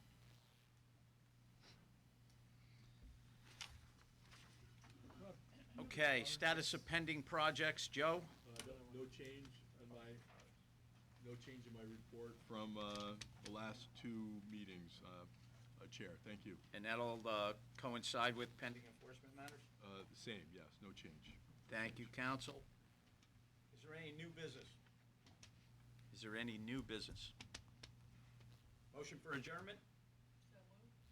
Okay, status of pending projects. Joe? No change in my report from the last two meetings, Chair. Thank you. And that'll coincide with pending enforcement matters? The same, yes, no change. Thank you, council. Is there any new business? Is there any new business? Motion for adjournment?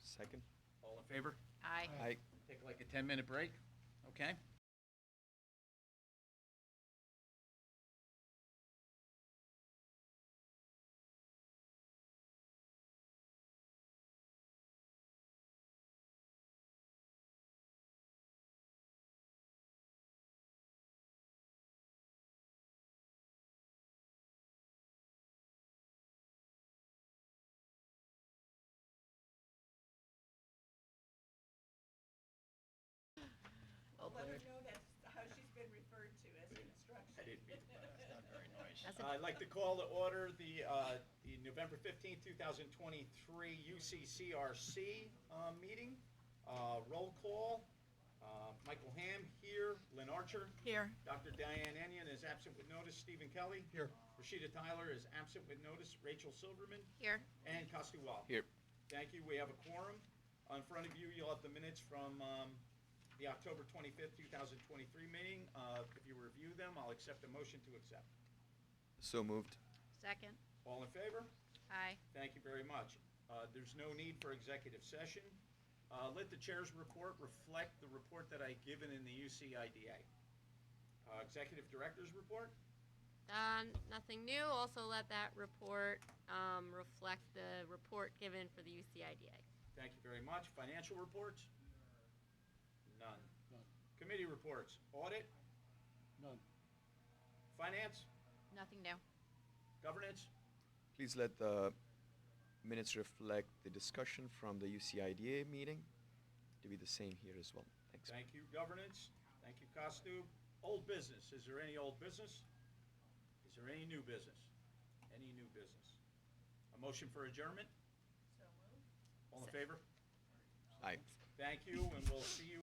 Second. All in favor? Aye. Aye. Take like a 10-minute break? Okay. I'll let her know that's how she's been referred to as construction. I'd like to call to order the November 15th, 2023 UCCRC meeting. Roll call, Michael Ham here, Lynn Archer, Here. Dr. Diane Enyon is absent with notice, Stephen Kelly. Here. Rashida Tyler is absent with notice, Rachel Silverman, Here. and Costi Wall. Here. Thank you, we have a quorum. In front of you, you'll have the minutes from the October 25th, 2023 meeting. If you review them, I'll accept a motion to accept. So moved. Second. All in favor? Aye. Thank you very much. There's no need for executive session. Let the chair's report reflect the report that I given in the UCIDA. Executive director's report? Nothing new. Also let that report reflect the report given for the UCIDA. Thank you very much. Financial reports? None. None. Committee reports? Audit? None. Finance? Nothing new. Governance? Please let the minutes reflect the discussion from the UCIDA meeting to be the same here as well. Thanks. Thank you, governance. Thank you, Costu. Old business. Is there any old business? Is there any new business? Any new business? A motion for adjournment? So moved. All in favor? Aye. Thank you, and we'll see you